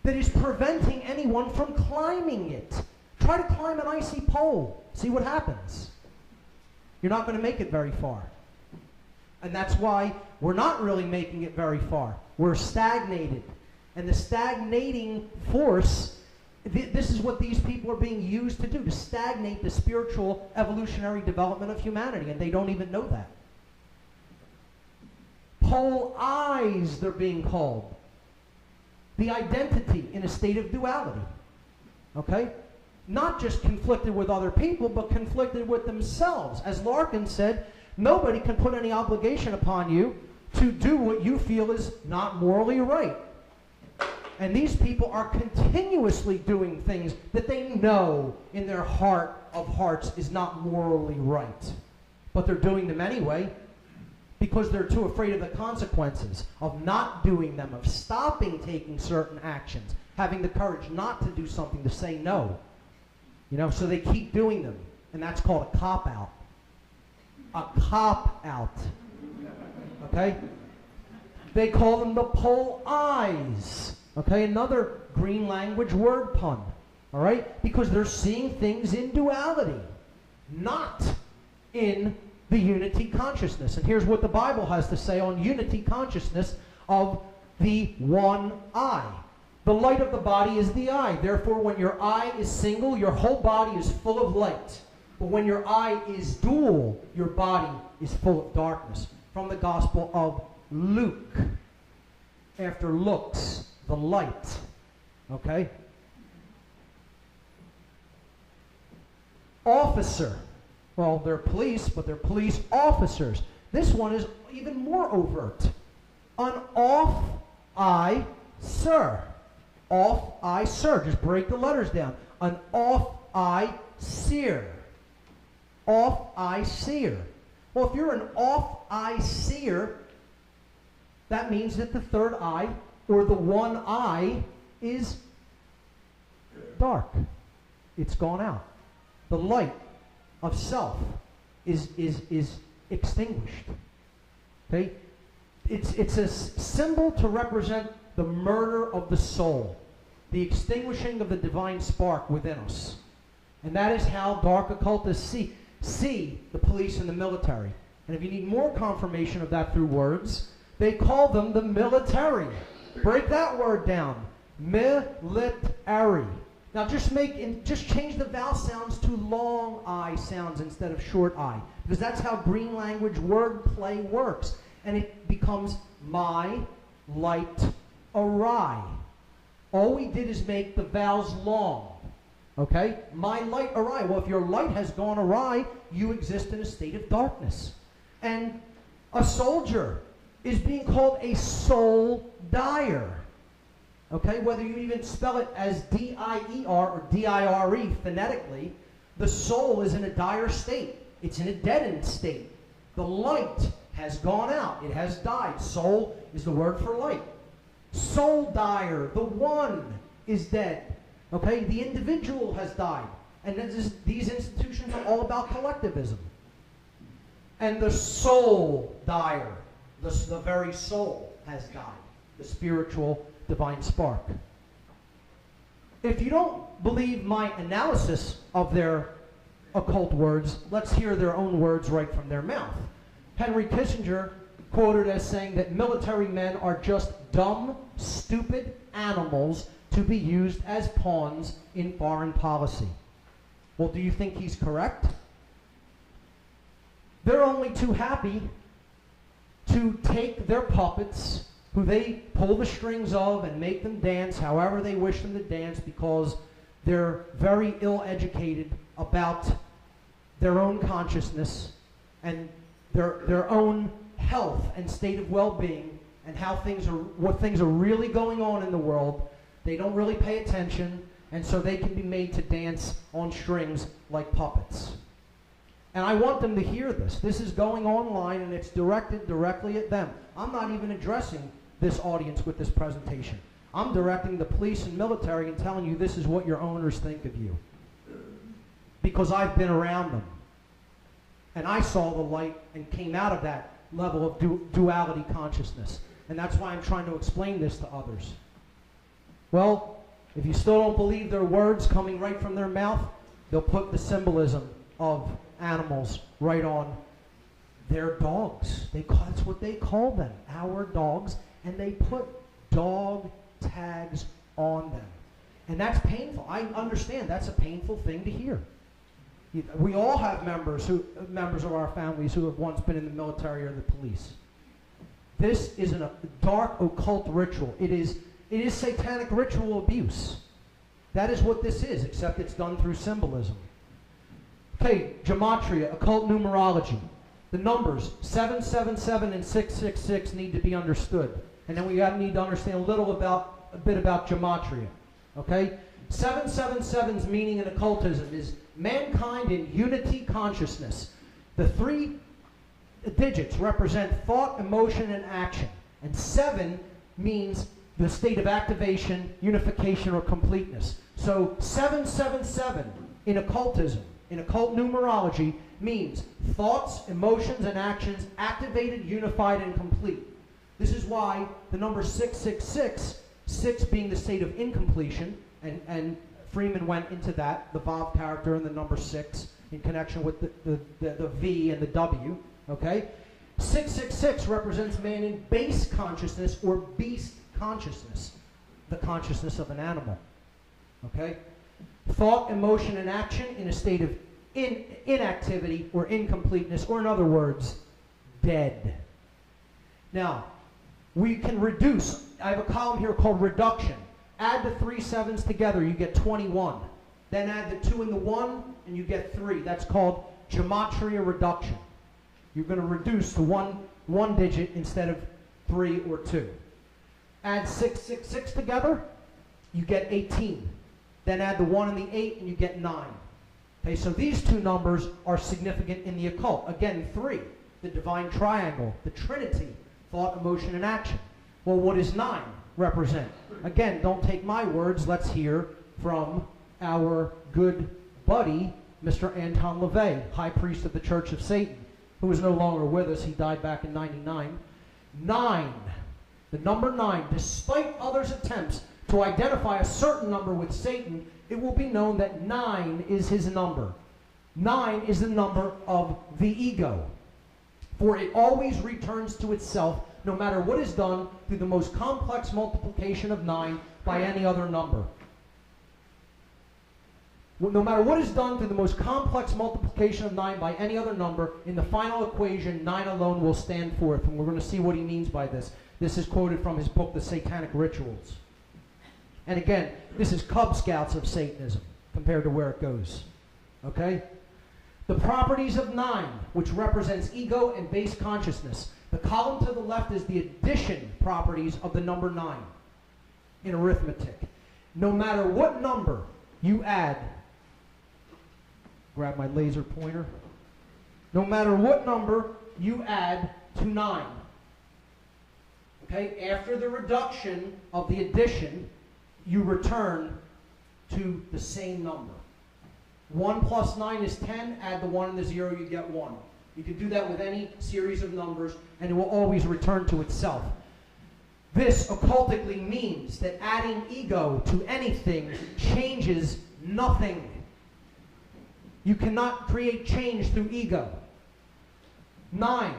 that is preventing anyone from climbing it. Try to climb an icy pole. See what happens. You're not going to make it very far. And that's why we're not really making it very far. We're stagnated. And the stagnating force, this is what these people are being used to do, to stagnate the spiritual evolutionary development of humanity, and they don't even know that. pole eyes, they're being called. The identity in a state of duality. Okay? Not just conflicted with other people, but conflicted with themselves. As Larkin said, nobody can put any obligation upon you to do what you feel is not morally right. And these people are continuously doing things that they know in their heart of hearts is not morally right. But they're doing them anyway because they're too afraid of the consequences of not doing them, of stopping taking certain actions, having the courage not to do something, to say no. You know, so they keep doing them. And that's called a cop-out. A cop-out. Okay? They call them the pole eyes. Okay, another green language word pun. All right? Because they're seeing things in duality, not in the unity consciousness. And here's what the Bible has to say on unity consciousness of the one eye. The light of the body is the eye. Therefore, when your eye is single, your whole body is full of light. But when your eye is dual, your body is full of darkness. From the Gospel of Luke. After looks, the light. Okay? Officer. Well, they're police, but they're police officers. This one is even more overt. An off-eye sir. Off-eye sir. Just break the letters down. An off-eye seer. Off-eye seer. Well, if you're an off-eye seer, that means that the third eye, or the one eye, is dark. It's gone out. The light of self is extinguished. Okay? It's a symbol to represent the murder of the soul, the extinguishing of the divine spark within us. And that is how dark occultists see the police and the military. And if you need more confirmation of that through words, they call them the military. Break that word down. Military. Now just change the vowel sounds to long I sounds instead of short I, because that's how green language word play works. And it becomes my light awry. All we did is make the vowels long. Okay? My light awry. Well, if your light has gone awry, you exist in a state of darkness. And a soldier is being called a soul dyer. Okay? Whether you even spell it as D-I-E-R or D-I-R-E phonetically, the soul is in a dire state. It's in a deadened state. The light has gone out. It has died. Soul is the word for light. Soul dyer, the one, is dead. Okay? The individual has died. And these institutions are all about collectivism. And the soul dyer, the very soul, has died. The spiritual divine spark. If you don't believe my analysis of their occult words, let's hear their own words right from their mouth. Henry Kissinger quoted as saying that military men are just dumb, stupid animals to be used as pawns in foreign policy. Well, do you think he's correct? They're only too happy to take their puppets, who they pull the strings of and make them dance however they wish them to dance, because they're very ill-educated about their own consciousness and their own health and state of well-being and what things are really going on in the world. They don't really pay attention, and so they can be made to dance on strings like puppets. And I want them to hear this. This is going online, and it's directed directly at them. I'm not even addressing this audience with this presentation. I'm directing the police and military and telling you this is what your owners think of you. Because I've been around them. And I saw the light and came out of that level of duality consciousness. And that's why I'm trying to explain this to others. Well, if you still don't believe their words coming right from their mouth, they'll put the symbolism of animals right on their dogs. That's what they call them, our dogs. And they put dog tags on them. And that's painful. I understand that's a painful thing to hear. We all have members of our families who have once been in the military or the police. This is a dark occult ritual. It is satanic ritual abuse. That is what this is, except it's done through symbolism. Okay, GEMATRIA, occult numerology. The numbers 777 and 666 need to be understood. And then we need to understand a bit about GEMATRIA. Okay? 777's meaning in occultism is mankind in unity consciousness. The 3 digits represent thought, emotion, and action. And 7 means the state of activation, unification, or completeness. So 777 in occultism, in occult numerology, means thoughts, emotions, and actions activated, unified, and complete. This is why the number 666, 6 being the state of incompletion, and Freeman went into that, the Vav character and the number 6 in connection with the V and the W, okay? 666 represents man in base consciousness or beast consciousness, the consciousness of an animal, okay? Thought, emotion, and action in a state of inactivity or incompleteness, or in other words, dead. Now, we can reduce. I have a column here called reduction. Add the 3 7s together, you get 21. Then add the 2 and the 1, and you get 3. That's called GEMATRIA reduction. You're going to reduce to one digit instead of 3 or 2. Add 666 together, you get 18. Then add the 1 and the 8, and you get 9. Okay, so these 2 numbers are significant in the occult. Again, 3, the divine triangle, the Trinity, thought, emotion, and action. Well, what does 9 represent? Again, don't take my words. Let's hear from our good buddy, Mr. Anton LaVey, High Priest of the Church of Satan, who is no longer with us. He died back in '99. 9, the number 9, despite others' attempts to identify a certain number with Satan, it will be known that 9 is his number. 9 is the number of the ego. For it always returns to itself, no matter what is done through the most complex multiplication of 9 by any other number. No matter what is done through the most complex multiplication of 9 by any other number, in the final equation, 9 alone will stand forth. And we're going to see what he means by this. This is quoted from his book, The Satanic Rituals. And again, this is Cub Scouts of Satanism compared to where it goes. Okay? The properties of 9, which represents ego and base consciousness. The column to the left is the addition properties of the number 9 in arithmetic. No matter what number you add, grab my laser pointer. No matter what number you add to 9, okay, after the reduction of the addition, you return to the same number. 1 plus 9 is 10. Add the 1 and the 0, you get 1. You can do that with any series of numbers, and it will always return to itself. This occultically means that adding ego to anything changes nothing. You cannot create change through ego. 9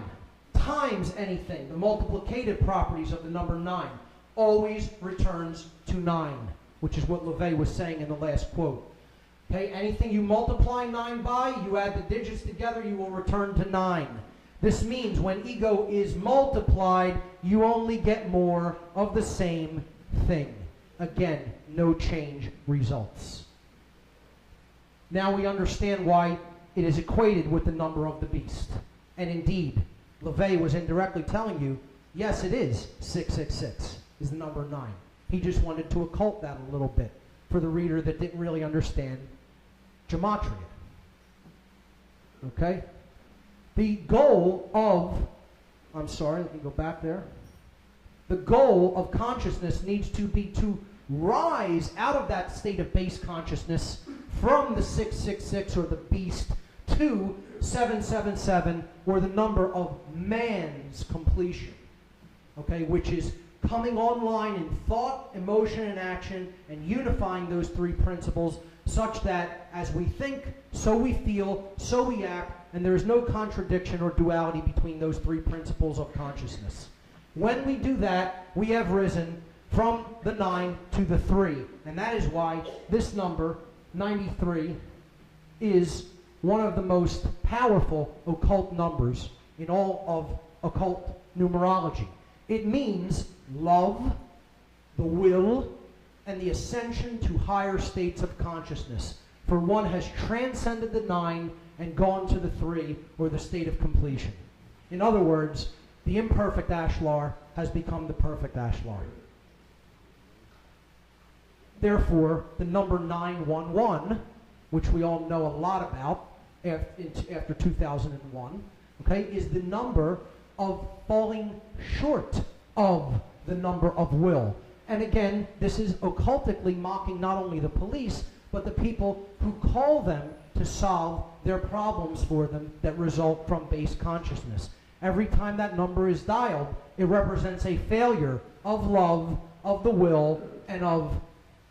times anything, the multiplicative properties of the number 9, always returns to 9, which is what LaVey was saying in the last quote. Okay, anything you multiply 9 by, you add the digits together, you will return to 9. This means when ego is multiplied, you only get more of the same thing. Again, no change results. Now we understand why it is equated with the number of the beast. And indeed, LaVey was indirectly telling you, yes, it is 666 is the number 9. He just wanted to occult that a little bit for the reader that didn't really understand GEMATRIA. Okay? The goal of, I'm sorry, let me go back there. The goal of consciousness needs to be to rise out of that state of base consciousness from the 666 or the beast to 777 or the number of man's completion. Okay, which is coming online in thought, emotion, and action, and unifying those 3 principles such that as we think, so we feel, so we act, and there is no contradiction or duality between those 3 principles of consciousness. When we do that, we have risen from the 9 to the 3, and that is why this number, 93, is one of the most powerful occult numbers in all of occult numerology. It means love, the will, and the ascension to higher states of consciousness. For one has transcended the 9 and gone to the 3, or the state of completion. In other words, the imperfect ashlar has become the perfect ashlar. Therefore, the number 911, which we all know a lot about after 2001, okay, is the number of falling short of the number of will. And again, this is occultically mocking not only the police, but the people who call them to solve their problems for them that result from base consciousness. Every time that number is dialed, it represents a failure of love, of the will, and of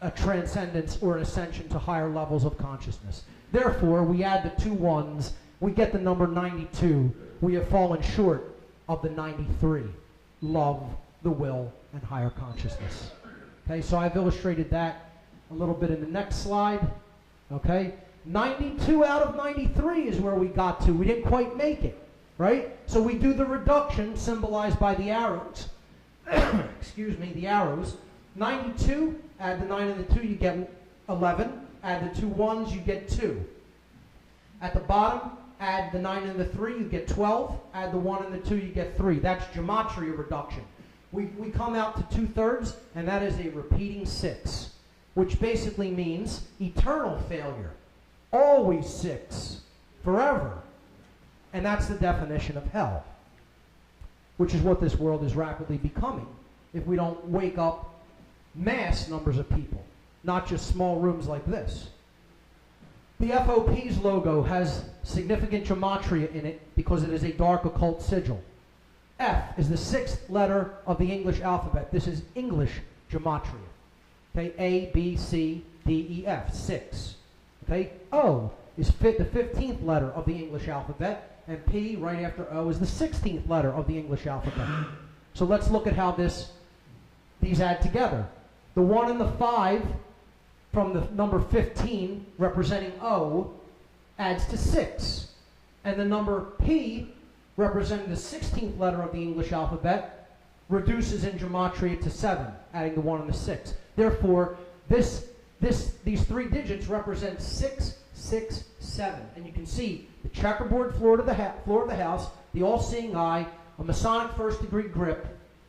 a transcendence or an ascension to higher levels of consciousness. Therefore, we add the 2 ones, we get the number 92. We have fallen short of the 93. Love, the will, and higher consciousness. Okay, so I've illustrated that a little bit in the next slide. Okay, 92 out of 93 is where we got to. We didn't quite make it, right? So we do the reduction symbolized by the arrows. Excuse me, the arrows. 92, add the 9 and the 2, you get 11. Add the 2 ones, you get 2. At the bottom, add the 9 and the 3, you get 12. Add the 1 and the 2, you get 3. That's GEMATRIA reduction. We come out to 2/3, and that is a repeating 6, which basically means eternal failure. Always 6, forever. And that's the definition of hell, which is what this world is rapidly becoming if we don't wake up mass numbers of people, not just small rooms like this. The FOP's logo has significant gematria in it because it is a dark occult sigil. F is the 6th letter of the English alphabet. This is English gematria. Okay, A, B, C, D, E, F, 6. Okay, O is the 15th letter of the English alphabet, and P, right after O, is the 16th letter of the English alphabet. So let's look at how these add together. The 1 and the 5 from the number 15, representing O, adds to 6. And the number P, representing the 16th letter of the English alphabet, reduces in gematria to 7, adding the 1 and the 6. Therefore, these 3 digits represent 6, 6, 7. And you can see the checkerboard floor of the house, the all-seeing eye, a Masonic first-degree grip,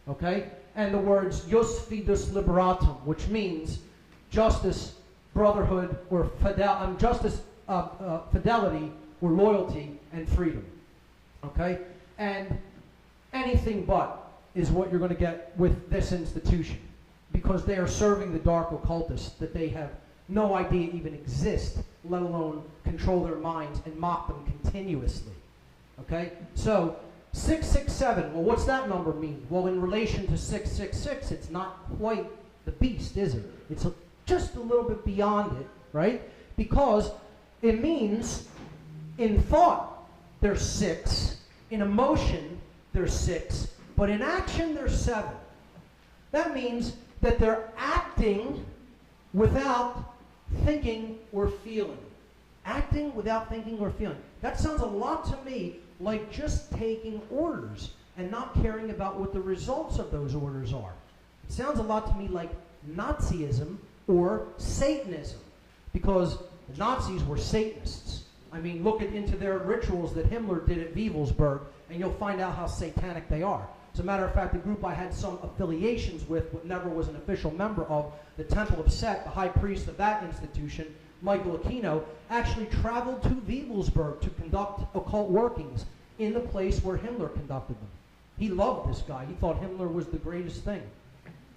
okay, and the words Jus Fidus Liberatum, which means justice, brotherhood, or fidelity, or loyalty, and freedom. Okay? And anything but is what you're going to get with this institution, because they are serving the dark occultists that they have no idea even exist, let alone control their minds and mock them continuously. Okay? So, 667, well, what's that number mean? Well, in relation to 666, it's not quite the beast, is it? It's just a little bit beyond it, right? Because it means in thought there's 6, in emotion there's 6, but in action there's 7. That means that they're acting without thinking or feeling. Acting without thinking or feeling. That sounds a lot to me like just taking orders and not caring about what the results of those orders are. It sounds a lot to me like Nazism or Satanism, because the Nazis were Satanists. I mean, look into their rituals that Himmler did at Wewelsburg, and you'll find out how satanic they are. As a matter of fact, the group I had some affiliations with, but never was an official member of, the Temple of Set, the high priest of that institution, Michael Aquino, actually traveled to Wewelsburg to conduct occult workings in the place where Himmler conducted them. He loved this guy. He thought Himmler was the greatest thing.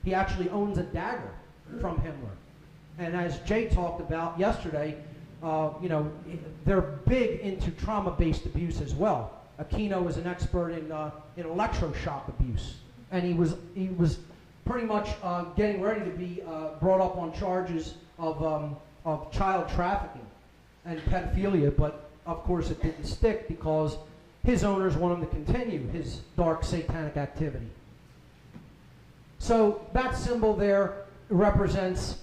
He actually owns a dagger from Himmler. And as Jay talked about yesterday, you know, they're big into trauma-based abuse as well. Aquino is an expert in electroshock abuse, and he was pretty much getting ready to be brought up on charges of child trafficking and pedophilia, but of course it didn't stick because his owners want him to continue his dark satanic activity. So that symbol there represents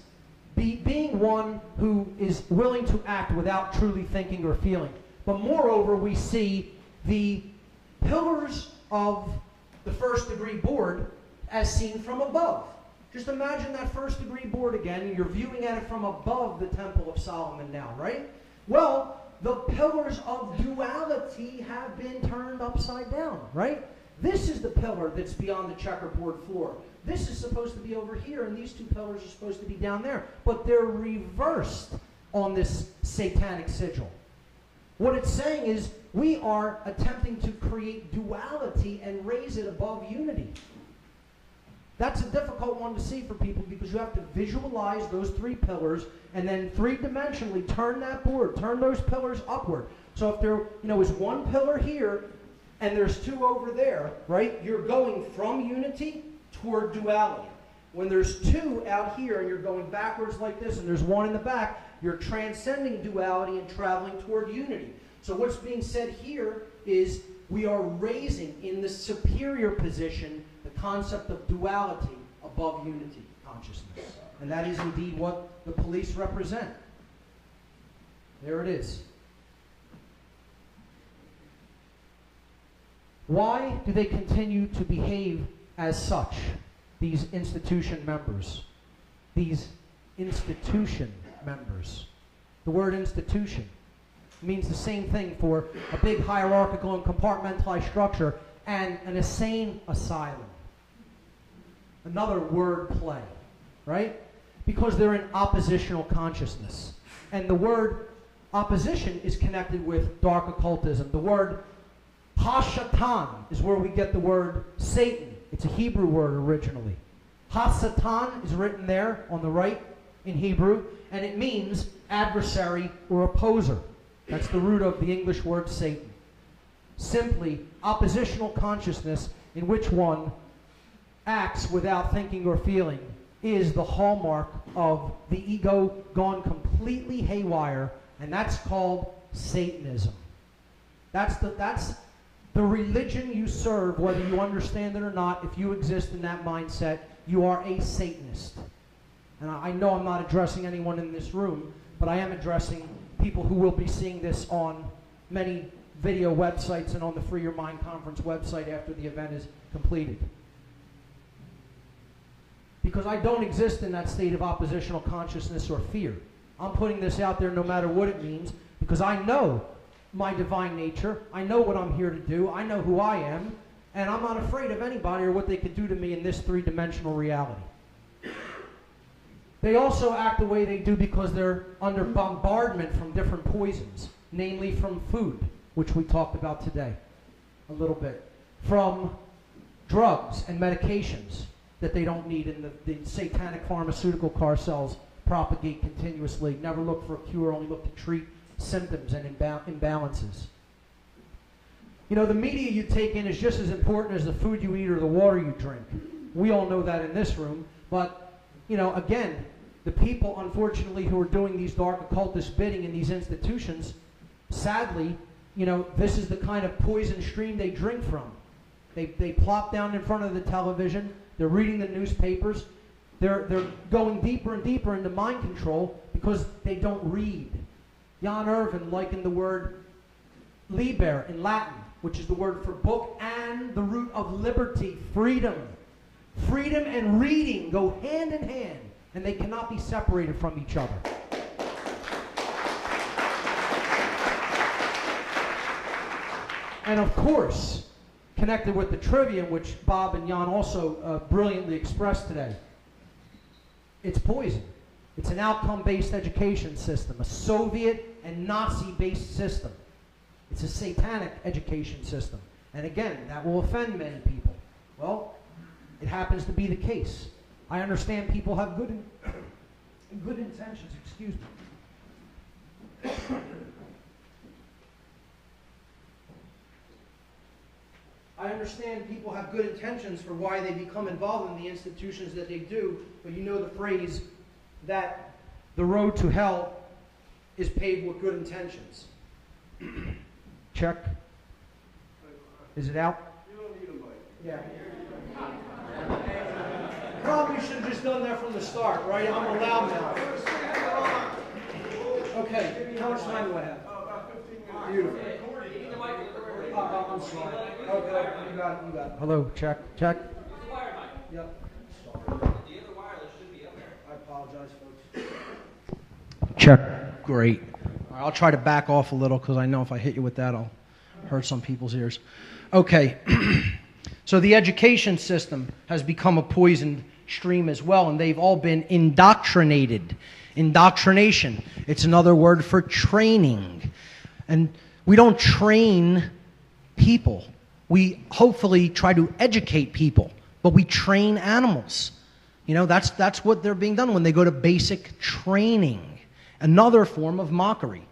being one who is willing to act without truly thinking or feeling. But moreover, we see the pillars of the first degree board as seen from above. Just imagine that first degree board again, and you're viewing at it from above the Temple of Solomon now, right? Well, the pillars of duality have been turned upside down, right? This is the pillar that's beyond the checkerboard floor. This is supposed to be over here, and these two pillars are supposed to be down there. But they're reversed on this satanic sigil. What it's saying is we are attempting to create duality and raise it above unity. That's a difficult one to see for people because you have to visualize those three pillars and then three-dimensionally turn that board, turn those pillars upward. So if there is one pillar here and there's two over there, right, you're going from unity toward duality. When there's two out here and you're going backwards like this and there's one in the back, you're transcending duality and traveling toward unity. So what's being said here is we are raising in the superior position the concept of duality above unity consciousness. And that is indeed what the police represent. There it is. Why do they continue to behave as such, these institution members? These institution members. The word institution means the same thing for a big hierarchical and compartmentalized structure and an insane asylum. Another word play, right? Because they're in oppositional consciousness. And the word opposition is connected with dark occultism. The word Hashatan is where we get the word Satan. It's a Hebrew word originally. Hasatan is written there on the right in Hebrew, and it means adversary or opposer. That's the root of the English word Satan. Simply oppositional consciousness in which one acts without thinking or feeling is the hallmark of the ego gone completely haywire, and that's called Satanism. That's the religion you serve, whether you understand it or not. If you exist in that mindset, you are a Satanist. And I know I'm not addressing anyone in this room, but I am addressing people who will be seeing this on many video websites and on the Free Your Mind Conference website after the event is completed. Because I don't exist in that state of oppositional consciousness or fear. I'm putting this out there no matter what it means, because I know my divine nature, I know what I'm here to do, I know who I am, and I'm not afraid of anybody or what they could do to me in this three-dimensional reality. They also act the way they do because they're under bombardment from different poisons, namely from food, which we talked about today a little bit, from drugs and medications that they don't need, and the satanic pharmaceutical cartels propagate continuously. Never look for a cure, only look to treat symptoms and imbalances. You know, the media you take in is just as important as the food you eat or the water you drink. We all know that in this room, but, you know, again, the people, unfortunately, who are doing these dark occultist bidding in these institutions, sadly, you know, this is the kind of poison stream they drink from. They plop down in front of the television, they're reading the newspapers, they're going deeper and deeper into mind control because they don't read. Jan Irvin likened the word liber in Latin, which is the word for book, and the root of liberty, freedom. Freedom and reading go hand in hand, and they cannot be separated from each other. And of course, connected with the trivium, which Bob and Jan also brilliantly expressed today, it's poison. It's an outcome-based education system, a Soviet and Nazi-based system. It's a satanic education system. And again, that will offend many people. Well, it happens to be the case. I understand people have good intentions, excuse me. I understand people have good intentions for why they become involved in the institutions that they do, but you know the phrase that the road to hell is paved with good intentions. Check. Is it out? You don't need a mic. Yeah. Probably should have just done that from the start, right? I'm a loudmouth. Okay, how much time do I have? About 15 minutes. Beautiful. I'm sorry. Okay, you got it. Hello, check. Yep. Sorry. The other wireless should be up there. I apologize, folks. Check. Great. All right, I'll try to back off a little because I know if I hit you with that, I'll hurt some people's ears. Okay. So the education system has become a poisoned stream as well, and they've all been indoctrinated. Indoctrination. It's another word for training. And we don't train people. We hopefully try to educate people, but we train animals. You know, that's what they're being done when they go to basic training. Another form of mockery.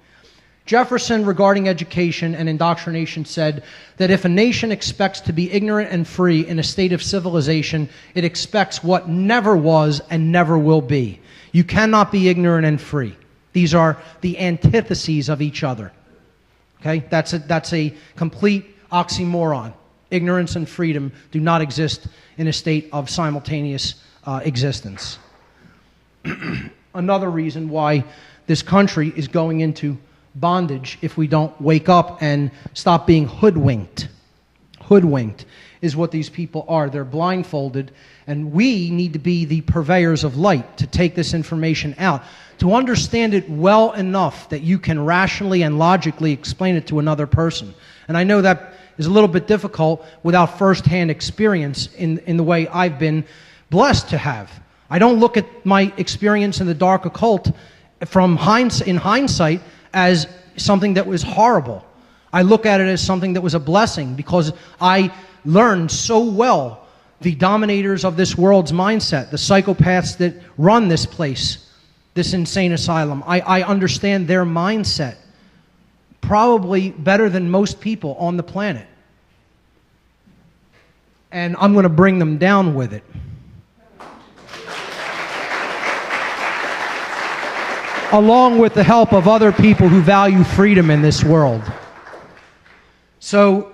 Jefferson, regarding education and indoctrination, said that if a nation expects to be ignorant and free in a state of civilization, it expects what never was and never will be. You cannot be ignorant and free. These are the antitheses of each other. Okay? That's a complete oxymoron. Ignorance and freedom do not exist in a state of simultaneous existence. Another reason why this country is going into bondage, if we don't wake up and stop being hoodwinked. Hoodwinked is what these people are. They're blindfolded, and we need to be the purveyors of light to take this information out, to understand it well enough that you can rationally and logically explain it to another person. And I know that is a little bit difficult without first-hand experience in the way I've been blessed to have. I don't look at my experience in the Dark Occult in hindsight as something that was horrible. I look at it as something that was a blessing because I learned so well the dominators of this world's mindset, the psychopaths that run this place, this insane asylum. I understand their mindset probably better than most people on the planet. And I'm going to bring them down with it. Along with the help of other people who value freedom in this world. So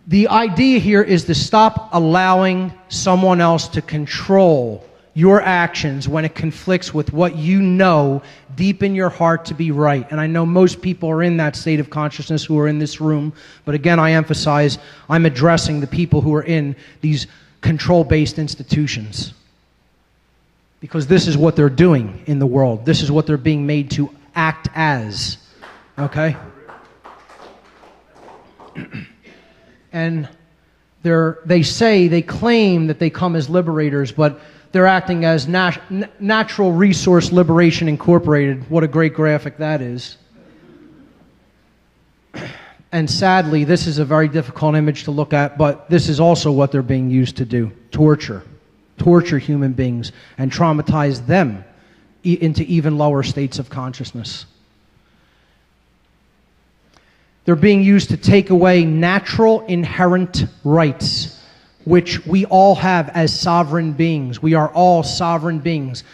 the idea here is to stop allowing someone else to control your actions when it conflicts with what you know deep in your heart to be right. And I know most people are in that state of consciousness who are in this room, but again, I emphasize I'm addressing the people who are in these control-based institutions. Because this is what they're doing in the world. This is what they're being made to act as. Okay? And they claim that they come as liberators, but they're acting as Natural Resource Liberation Incorporated. What a great graphic that is. And sadly, this is a very difficult image to look at, but this is also what they're being used to do. Torture human beings and traumatize them into even lower states of consciousness. They're being used to take away natural inherent rights, which we all have as sovereign beings. We are all sovereign beings.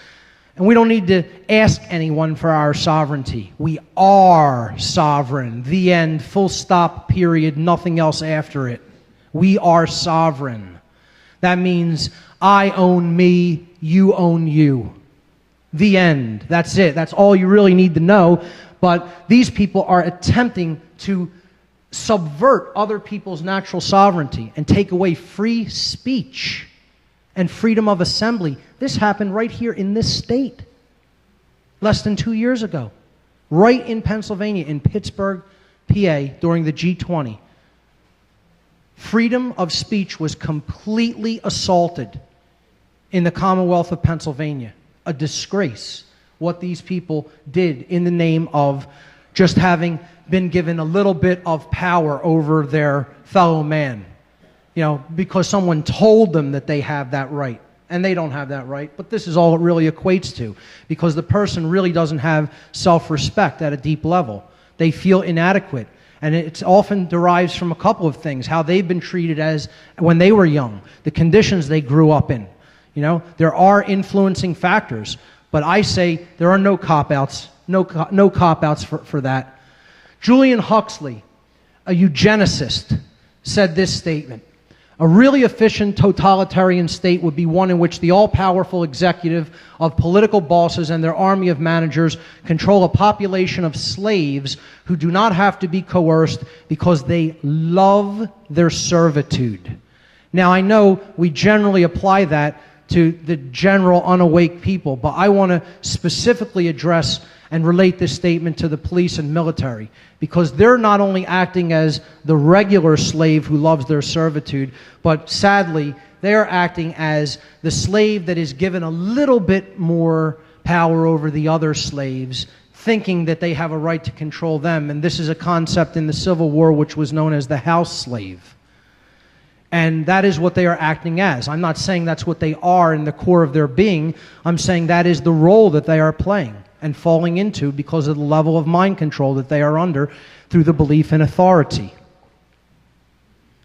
And we don't need to ask anyone for our sovereignty. We are sovereign. The end, full stop, period, nothing else after it. We are sovereign. That means I own me, you own you. The end. That's it. That's all you really need to know. But these people are attempting to subvert other people's natural sovereignty and take away free speech and freedom of assembly. This happened right here in this state less than 2 years ago. Right in Pennsylvania, in Pittsburgh, PA, during the G20. Freedom of speech was completely assaulted in the Commonwealth of Pennsylvania. A disgrace what these people did in the name of just having been given a little bit of power over their fellow man. You know, because someone told them that they have that right. And they don't have that right, but this is all it really equates to. Because the person really doesn't have self-respect at a deep level. They feel inadequate. And it often derives from a couple of things. How they've been treated as when they were young. The conditions they grew up in. You know, there are influencing factors, but I say there are no cop-outs, no cop-outs for that. Julian Huxley, a eugenicist, said this statement: a really efficient totalitarian state would be one in which the all-powerful executive of political bosses and their army of managers control a population of slaves who do not have to be coerced because they love their servitude. Now, I know we generally apply that to the general unawake people, but I want to specifically address and relate this statement to the police and military, because they're not only acting as the regular slave who loves their servitude, but sadly, they're acting as the slave that is given a little bit more power over the other slaves, thinking that they have a right to control them. And this is a concept in the Civil War which was known as the house slave. And that is what they are acting as. I'm not saying that's what they are in the core of their being. I'm saying that is the role that they are playing and falling into because of the level of mind control that they are under through the belief in authority.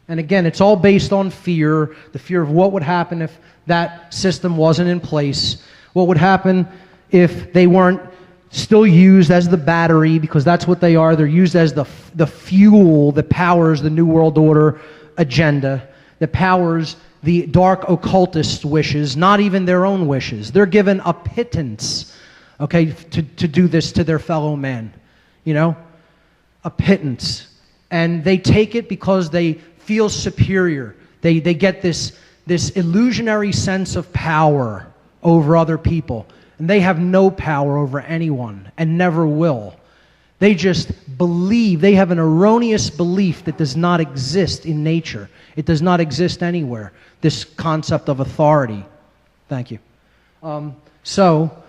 And again, it's all based on fear, the fear of what would happen if that system wasn't in place, what would happen if they weren't still used as the battery, because that's what they are. They're used as the fuel that powers the New World Order agenda, that powers the dark occultist wishes, not even their own wishes. They're given a pittance, okay, to do this to their fellow man, you know, a pittance. And they take it because they feel superior. They get this illusionary sense of power over other people. And they have no power over anyone and never will. They just believe, they have an erroneous belief that does not exist in nature. It does not exist anywhere, this concept of authority. Thank you. So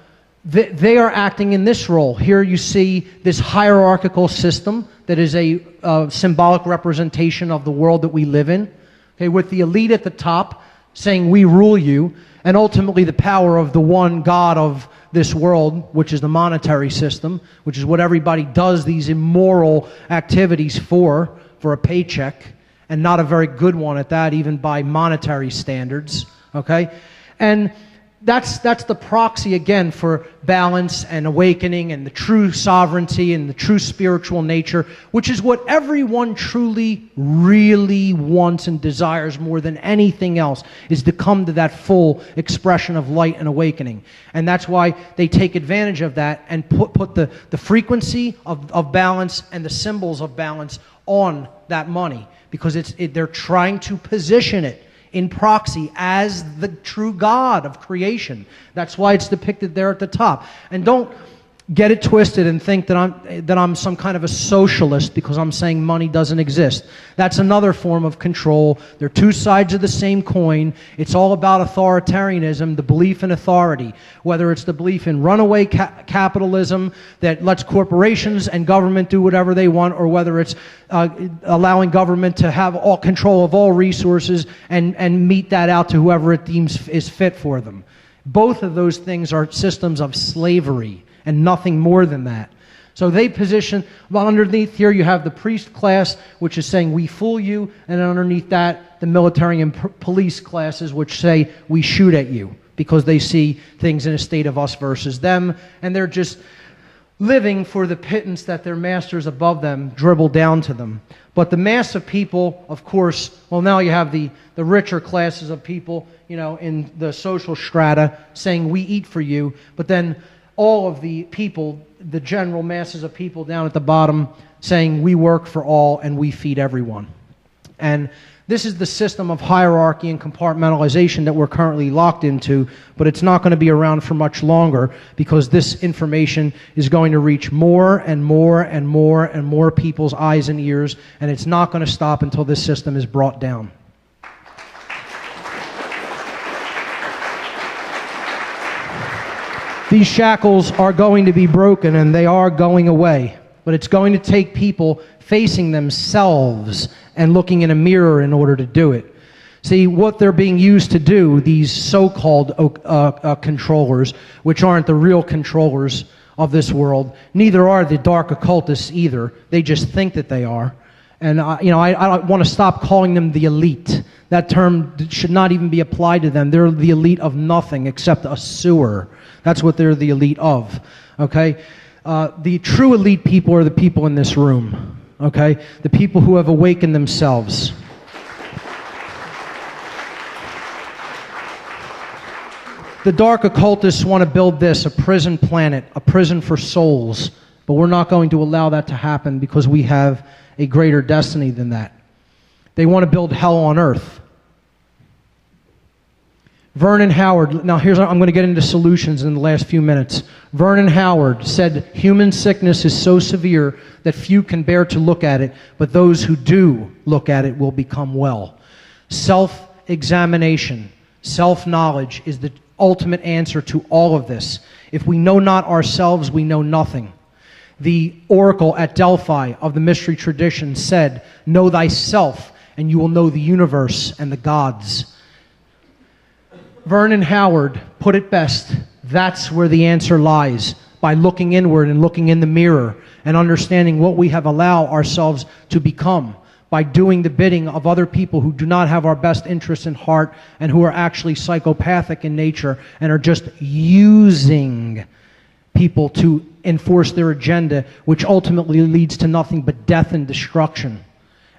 they are acting in this role. Here you see this hierarchical system that is a symbolic representation of the world that we live in, okay, with the elite at the top saying, we rule you, and ultimately the power of the one God of this world, which is the monetary system, which is what everybody does these immoral activities for a paycheck, and not a very good one at that, even by monetary standards, okay? And that's the proxy, again, for balance and awakening and the true sovereignty and the true spiritual nature, which is what everyone truly, really wants and desires more than anything else, is to come to that full expression of light and awakening. And that's why they take advantage of that and put the frequency of balance and the symbols of balance on that money, because they're trying to position it in proxy as the true God of creation. That's why it's depicted there at the top. And don't get it twisted and think that I'm some kind of a socialist because I'm saying money doesn't exist. That's another form of control. They're two sides of the same coin. It's all about authoritarianism, the belief in authority, whether it's the belief in runaway capitalism that lets corporations and government do whatever they want, or whether it's allowing government to have all control of all resources and mete that out to whoever it deems is fit for them. Both of those things are systems of slavery and nothing more than that. So they position, well, underneath here you have the priest class, which is saying we fool you, and underneath that the military and police classes, which say we shoot at you, because they see things in a state of us versus them, and they're just living for the pittance that their masters above them dribble down to them. But the mass of people, of course, well, now you have the richer classes of people, you know, in the social strata saying we eat for you, but then all of the people, the general masses of people down at the bottom saying we work for all and we feed everyone. And this is the system of hierarchy and compartmentalization that we're currently locked into, but it's not going to be around for much longer, because this information is going to reach more and more and more and more people's eyes and ears, and it's not going to stop until this system is brought down. These shackles are going to be broken, and they are going away. But it's going to take people facing themselves and looking in a mirror in order to do it. See, what they're being used to do, these so-called controllers, which aren't the real controllers of this world, neither are the dark occultists either. They just think that they are. And I want to stop calling them the elite. That term should not even be applied to them. They're the elite of nothing except a sewer. That's what they're the elite of, okay? The true elite people are the people in this room, okay? The people who have awakened themselves. The dark occultists want to build this, a prison planet, a prison for souls, but we're not going to allow that to happen because we have a greater destiny than that. They want to build hell on earth. Vernon Howard, now I'm going to get into solutions in the last few minutes. Vernon Howard said, human sickness is so severe that few can bear to look at it, but those who do look at it will become well. Self-examination, self-knowledge is the ultimate answer to all of this. If we know not ourselves, we know nothing. The oracle at Delphi of the mystery tradition said, know thyself, and you will know the universe and the gods. Vernon Howard put it best. That's where the answer lies, by looking inward and looking in the mirror and understanding what we have allowed ourselves to become, by doing the bidding of other people who do not have our best interests in heart and who are actually psychopathic in nature and are just using people to enforce their agenda, which ultimately leads to nothing but death and destruction.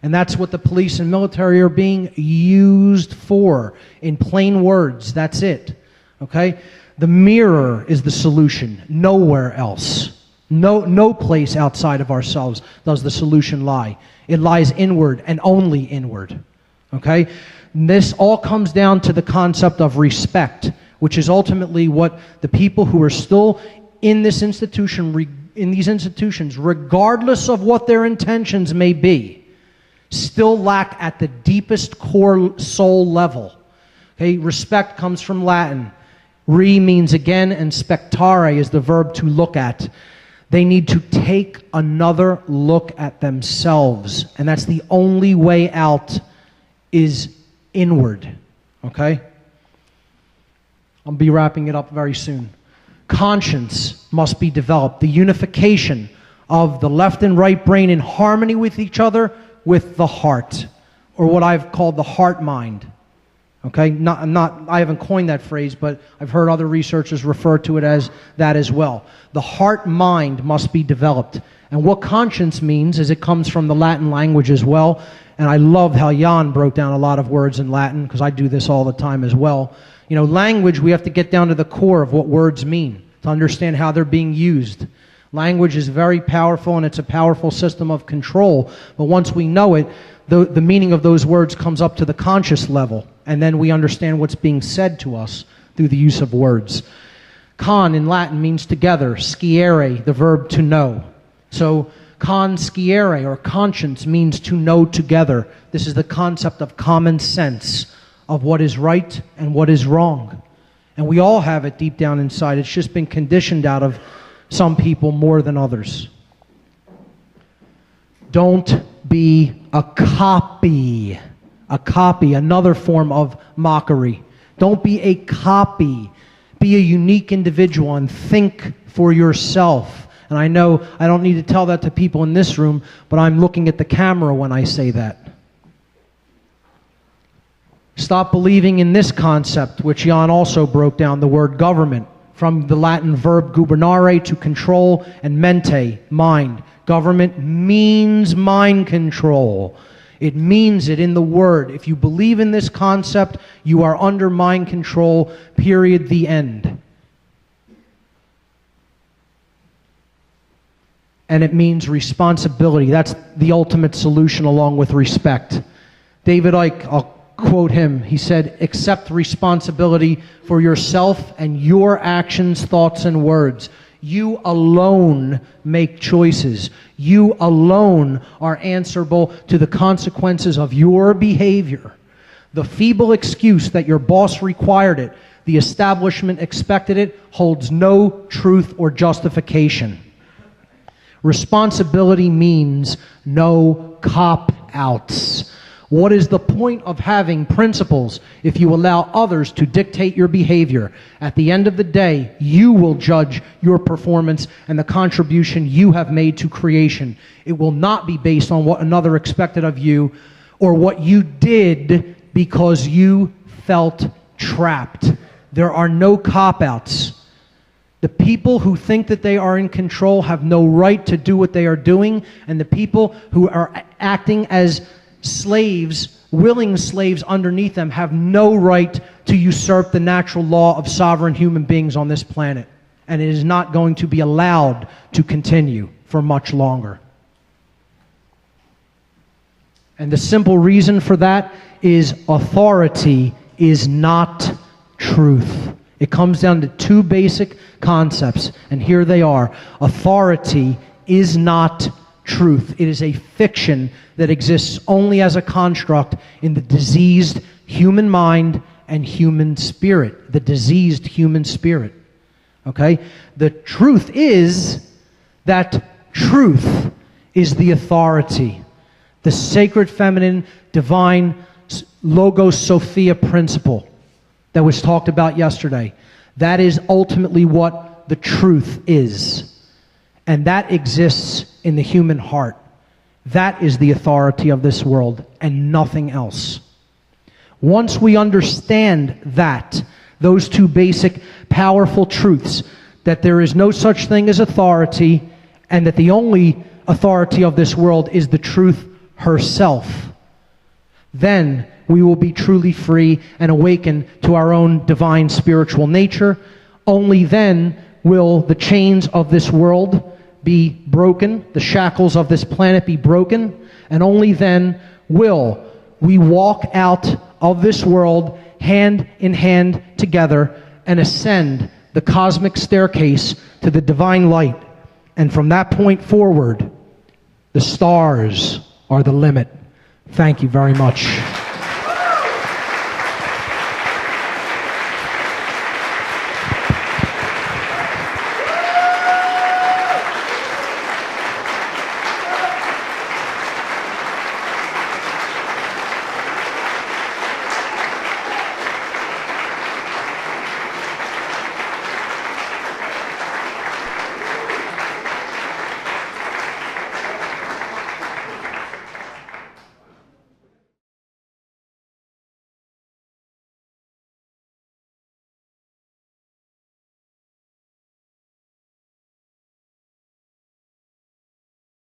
And that's what the police and military are being used for. In plain words, that's it. Okay? The mirror is the solution. Nowhere else. No place outside of ourselves does the solution lie. It lies inward and only inward. Okay? And this all comes down to the concept of respect, which is ultimately what the people who are still in this institution, in these institutions, regardless of what their intentions may be, still lack at the deepest core soul level. Okay, respect comes from Latin. Re means again, and spectare is the verb to look at. They need to take another look at themselves, and that's the only way out is inward. Okay? I'll be wrapping it up very soon. Conscience must be developed. The unification of the left and right brain in harmony with each other, with the heart, or what I've called the heart mind. Okay, I haven't coined that phrase, but I've heard other researchers refer to it as that as well. The heart mind must be developed. And what conscience means is it comes from the Latin language as well. And I love how Jan broke down a lot of words in Latin, because I do this all the time as well. You know, language, we have to get down to the core of what words mean to understand how they're being used. Language is very powerful, and it's a powerful system of control. But once we know it, the meaning of those words comes up to the conscious level, and then we understand what's being said to us through the use of words. Con in Latin means together, sciere, the verb to know. So consciere, or conscience, means to know together. This is the concept of common sense, of what is right and what is wrong. And we all have it deep down inside. It's just been conditioned out of some people more than others. Don't be a copy. A copy, another form of mockery. Don't be a copy. Be a unique individual and think for yourself. And I know I don't need to tell that to people in this room, but I'm looking at the camera when I say that. Stop believing in this concept, which Jan also broke down, the word government, from the Latin verb gubernare, to control, and mente, mind. Government means mind control. It means it in the word. If you believe in this concept, you are under mind control, period, the end. And it means responsibility. That's the ultimate solution along with respect. David Icke, I'll quote him, he said, accept responsibility for yourself and your actions, thoughts, and words. You alone make choices. You alone are answerable to the consequences of your behavior. The feeble excuse that your boss required it, the establishment expected it, holds no truth or justification. Responsibility means no cop-outs. What is the point of having principles if you allow others to dictate your behavior? At the end of the day, you will judge your performance and the contribution you have made to creation. It will not be based on what another expected of you or what you did because you felt trapped. There are no cop-outs. The people who think that they are in control have no right to do what they are doing, and the people who are acting as slaves, willing slaves underneath them, have no right to usurp the natural law of sovereign human beings on this planet. And it is not going to be allowed to continue for much longer. And the simple reason for that is authority is not truth. It comes down to two basic concepts, and here they are. Authority is not truth. It is a fiction that exists only as a construct in the diseased human mind and human spirit. The diseased human spirit. Okay? The truth is that truth is the authority. The sacred feminine, divine, Logos Sophia principle that was talked about yesterday. That is ultimately what the truth is. And that exists in the human heart. That is the authority of this world and nothing else. Once we understand that, those two basic powerful truths, that there is no such thing as authority and that the only authority of this world is the truth herself, then we will be truly free and awaken to our own divine spiritual nature. Only then will the chains of this world be broken, the shackles of this planet be broken, and only then will we walk out of this world hand in hand together and ascend the cosmic staircase to the divine light. And from that point forward, the stars are the limit. Thank you very much.